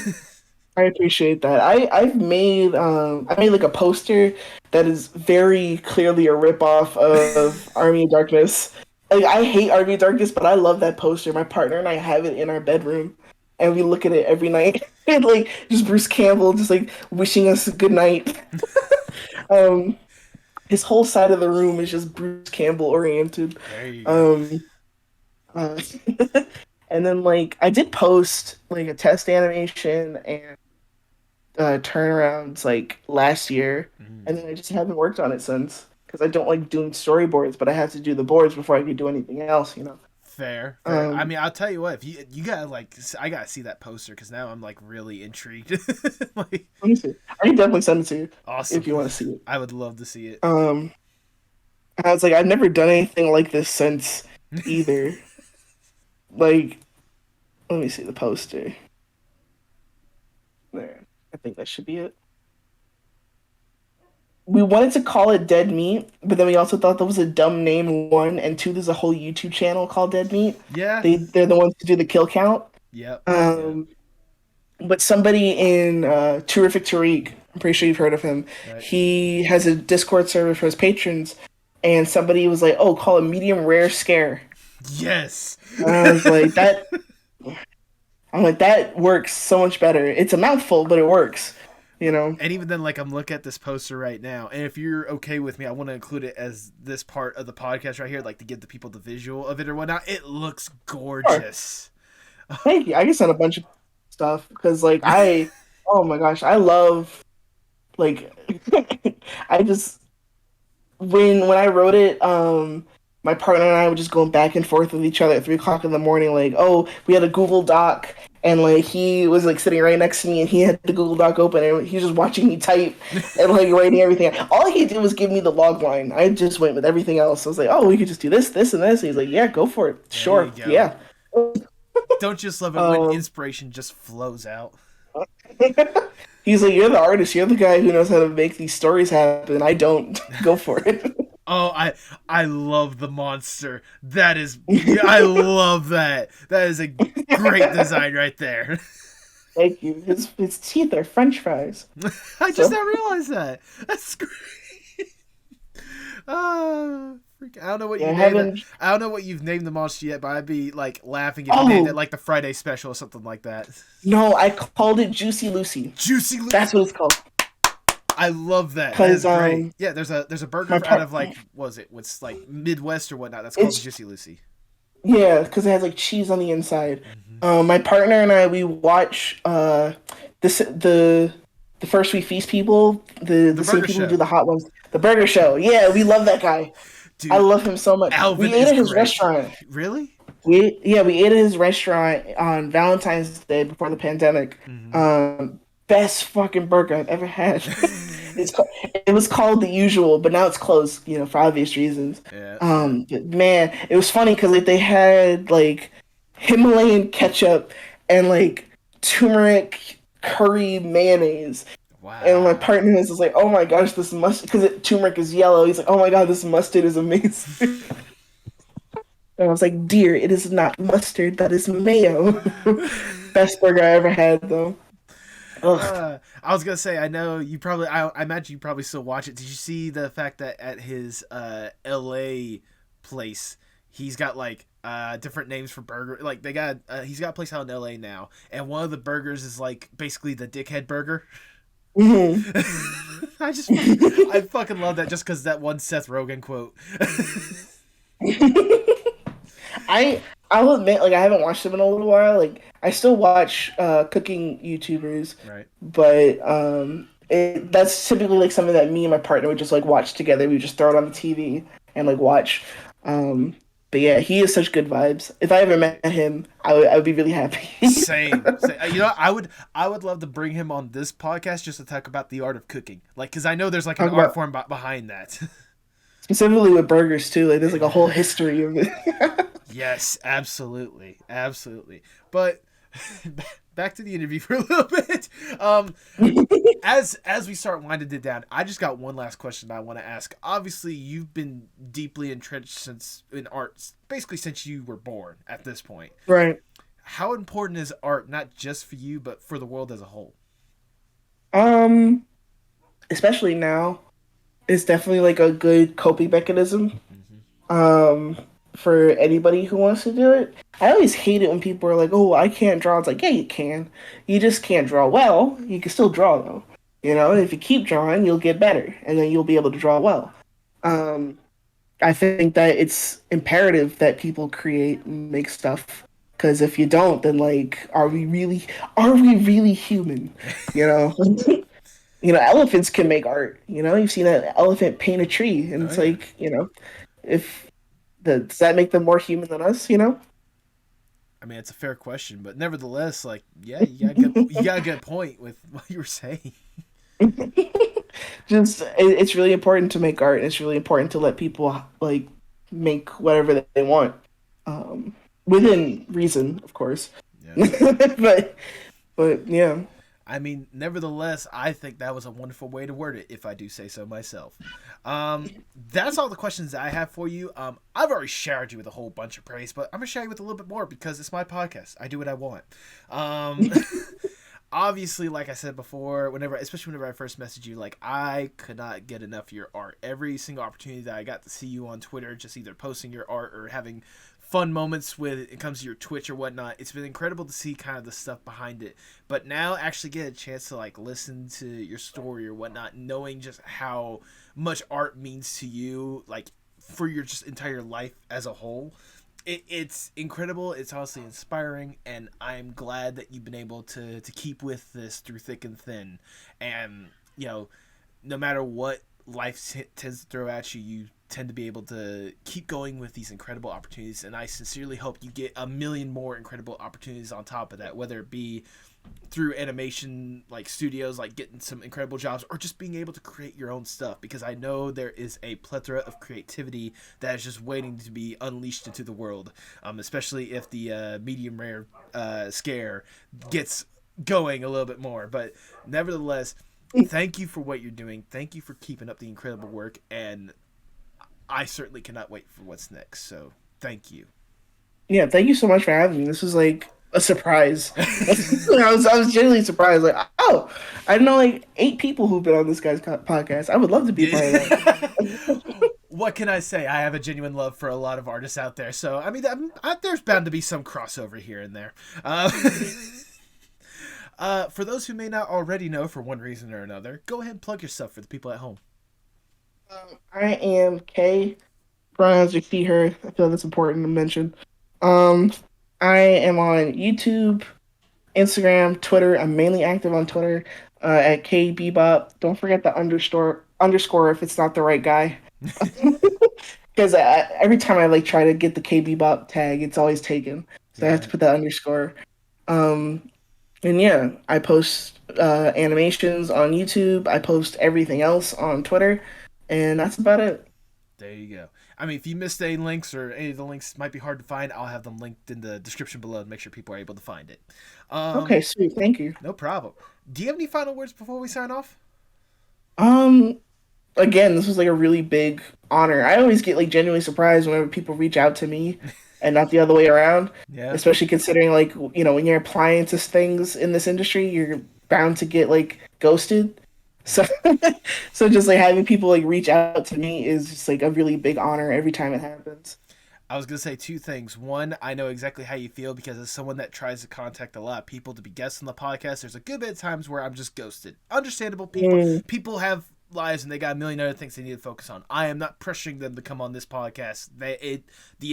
I appreciate that. I made like a poster that is very clearly a ripoff of Army of Darkness. Like I hate Army of Darkness, but I love that poster. My partner and I have it in our bedroom, and we look at it every night. And like just Bruce Campbell just like wishing us a good night. His whole side of the room is just Bruce Campbell oriented. There you go. And then like I did post like a test animation and turnarounds like last year, and then I just haven't worked on it since because I don't like doing storyboards, but I have to do the boards before I can do anything else, you know. Fair. I mean, I'll tell you what. If you gotta like, I gotta see that poster because now I'm like really intrigued. Like, let me see. I can definitely send it to you. Awesome. If you want to see it. I would love to see it. I was like, I've never done anything like this since either. Like, let me see the poster. There. I think that should be it. We wanted to call it Dead Meat, but then we also thought that was a dumb name, one, and two, there's a whole YouTube channel called Dead Meat. Yeah. They're the ones who do the kill count. Yep. But somebody in Terrific Tariq I'm pretty sure you've heard of him. Right. He has a Discord server for his patrons, and somebody was like, "Oh, call it medium rare scare." Yes. And I was like, "That." I'm like, that works so much better. It's a mouthful, but it works. You know. And even then, like, I'm looking at this poster right now, and if you're okay with me, I want to include it as this part of the podcast right here, like to give the people the visual of it or whatnot. It looks gorgeous. Sure. Thank you. I can send a bunch of stuff because, like, oh my gosh, I love, like, I just when I wrote it, my partner and I were just going back and forth with each other at 3:00 in the morning. Like, oh, we had a Google Doc, and like he was like sitting right next to me, and he had the Google Doc open, and he was just watching me type and like writing everything. All he did was give me the log line. I just went with everything else. I was like, oh, we could just do this, this, and this. And he's like, yeah, go for it. Sure, yeah. Don't just love it when inspiration just flows out. He's like, you're the artist. You're the guy who knows how to make these stories happen. I don't. Go for it. Oh, I love the monster. I love that. That is a great design right there. Thank you. His teeth are French fries. I just not realized that. That's great. I don't know what I don't know what you've named the monster yet, but I'd be like laughing if you named it like the Friday Special or something like that. No, I called it Juicy Lucy. Juicy Lucy. That's what it's called. I love that. That's great. Yeah, there's a burger out of like what's like Midwest or whatnot. That's called Juicy Lucy. Yeah, because it has like cheese on the inside. Mm-hmm. My partner and I, we watch the First We Feast people, the same people who do the hot ones, the Burger Show. Yeah, we love that guy. Dude, I love him so much. Alvin we ate at his restaurant. Really? We ate at his restaurant on Valentine's Day before the pandemic. Mm-hmm. Best fucking burger I've ever had. It was called The Usual, but now it's closed, you know, for obvious reasons. Yeah. But man, it was funny because like they had like Himalayan ketchup and like turmeric curry mayonnaise. Wow. And my partner was just like, "Oh my gosh, this mustard!" Because turmeric is yellow. He's like, "Oh my god, this mustard is amazing." And I was like, "Dear, it is not mustard. That is mayo." Best burger I ever had, though. I was gonna say, I know you probably. I imagine you probably still watch it. Did you see the fact that at his L.A. place, he's got like different names for burger? Like they got he's got a place out in L.A. now, and one of the burgers is like basically the dickhead burger. Mm-hmm. I fucking love that just because that one Seth Rogen quote. I'll admit, like, I haven't watched them in a little while. Like, I still watch cooking YouTubers, right? But that's typically like something that me and my partner would just like watch together. We just throw it on the TV and like watch. But yeah, he has such good vibes. If I ever met him, I would be really happy. Same. You know, I would love to bring him on this podcast just to talk about the art of cooking. Like, because I know there's like an art form behind that. Specifically with burgers too. Like, there's like a whole history of it. Yes, absolutely, absolutely. But back to the interview for a little bit. As we start winding it down, I just got one last question I want to ask. Obviously, you've been deeply entrenched in art basically since you were born at this point. Right. How important is art, not just for you, but for the world as a whole? Especially now, it's definitely like a good coping mechanism. Mm-hmm. For anybody who wants to do it. I always hate it when people are like, "Oh, I can't draw." It's like, yeah, you can. You just can't draw well. You can still draw though. You know, if you keep drawing, you'll get better, and then you'll be able to draw well. I think that it's imperative that people create and make stuff, because if you don't, then like, are we really human? You know. You know, elephants can make art. You know, you've seen an elephant paint a tree, and it's like, you know, does that make them more human than us, you know? I mean, it's a fair question, but nevertheless, like, yeah, you got a good point with what you were saying. Just, it's really important to make art, and it's really important to let people, like, make whatever they want. Within reason, of course. Yeah. but, yeah. I mean, nevertheless, I think that was a wonderful way to word it, if I do say so myself. That's all the questions I have for you. I've already showered you with a whole bunch of praise, but I'm going to shower you with a little bit more because it's my podcast. I do what I want. obviously, like I said before, especially whenever I first messaged you, like, I could not get enough of your art. Every single opportunity that I got to see you on Twitter, just either posting your art or having fun moments when it comes to your Twitch or whatnot, it's been incredible to see kind of the stuff behind it. But now actually get a chance to like listen to your story or whatnot, knowing just how much art means to you, like for your just entire life as a whole. It's incredible. It's honestly inspiring, and I'm glad that you've been able to keep with this through thick and thin. And no matter what life tends to throw at you, you tend to be able to keep going with these incredible opportunities. And I sincerely hope you get a million more incredible opportunities on top of that, whether it be through animation like studios, like getting some incredible jobs, or just being able to create your own stuff, because I know there is a plethora of creativity that is just waiting to be unleashed into the world, especially if the medium rare scare gets going a little bit more. But nevertheless, thank you for what you're doing. Thank you for keeping up the incredible work, and I certainly cannot wait for what's next. So thank you. Yeah, thank you so much for having me. This was like a surprise. I was genuinely surprised. Like, oh, I know like 8 people who've been on this guy's podcast. I would love to be part of that. What can I say? I have a genuine love for a lot of artists out there. So, I mean, there's bound to be some crossover here and there. For those who may not already know for one reason or another, go ahead and plug yourself for the people at home. I am Kay. Pronouns are she, her. I feel that's important to mention. I am on YouTube, Instagram, Twitter. I'm mainly active on Twitter at Kay Bebop. Don't forget the underscore if it's not the right guy. Because every time I like try to get the Kay Bebop tag, it's always taken. So I have to put that underscore. And yeah, I post animations on YouTube. I post everything else on Twitter. And that's about it. There you go. I mean, if you missed any links, or any of the links might be hard to find, I'll have them linked in the description below to make sure people are able to find it. Okay, sweet. Thank you. No problem. Do you have any final words before we sign off? Again, this was like a really big honor. I always get like genuinely surprised whenever people reach out to me and not the other way around. Yeah. Especially considering like, when you're applying to things in this industry, you're bound to get like ghosted. So just like having people like reach out to me is just like a really big honor every time it happens. I was going to say 2 things. One, I know exactly how you feel, because as someone that tries to contact a lot of people to be guests on the podcast, there's a good bit of times where I'm just ghosted. Understandable. People have lives and they got a million other things they need to focus on. I am not pressuring them to come on this podcast. The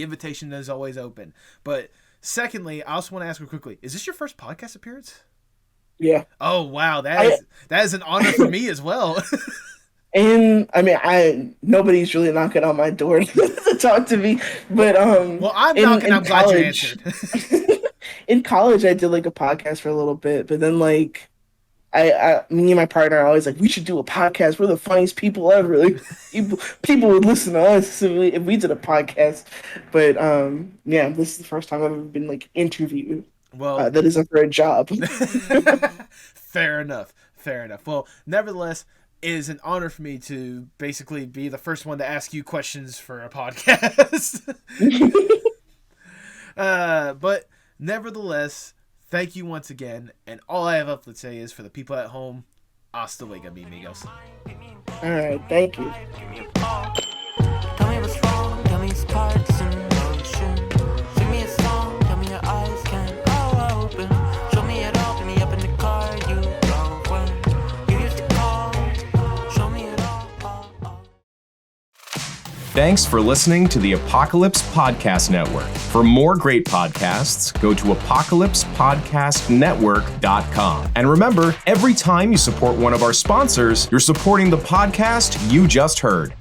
invitation is always open. But secondly, I also want to ask you quickly, is this your first podcast appearance? Yeah. Oh wow, that is an honor for me as well. And I mean, nobody's really knocking on my door to talk to me, but well, I'm knocking. I'm glad you answered. In college, I did like a podcast for a little bit, but then like, me and my partner are always like, we should do a podcast. We're the funniest people ever. Like, people would listen to us if we did a podcast. But yeah, this is the first time I've ever been like interviewed. Well, that isn't for a job. Fair enough. Well, nevertheless, it is an honor for me to basically be the first one to ask you questions for a podcast. But nevertheless, thank you once again. And all I have left to say is, for the people at home, hasta luego, amigos. All right, thank you. Tell me what's wrong, tell me it's parts in motion. Sing me a song, tell me your eyes can open. Show me it all, pick me up in the car you drove when you used to call. Show me it all. Thanks for listening to the Apocalypse Podcast Network. For more great podcasts, go to apocalypsepodcastnetwork.com. And remember, every time you support one of our sponsors, you're supporting the podcast you just heard.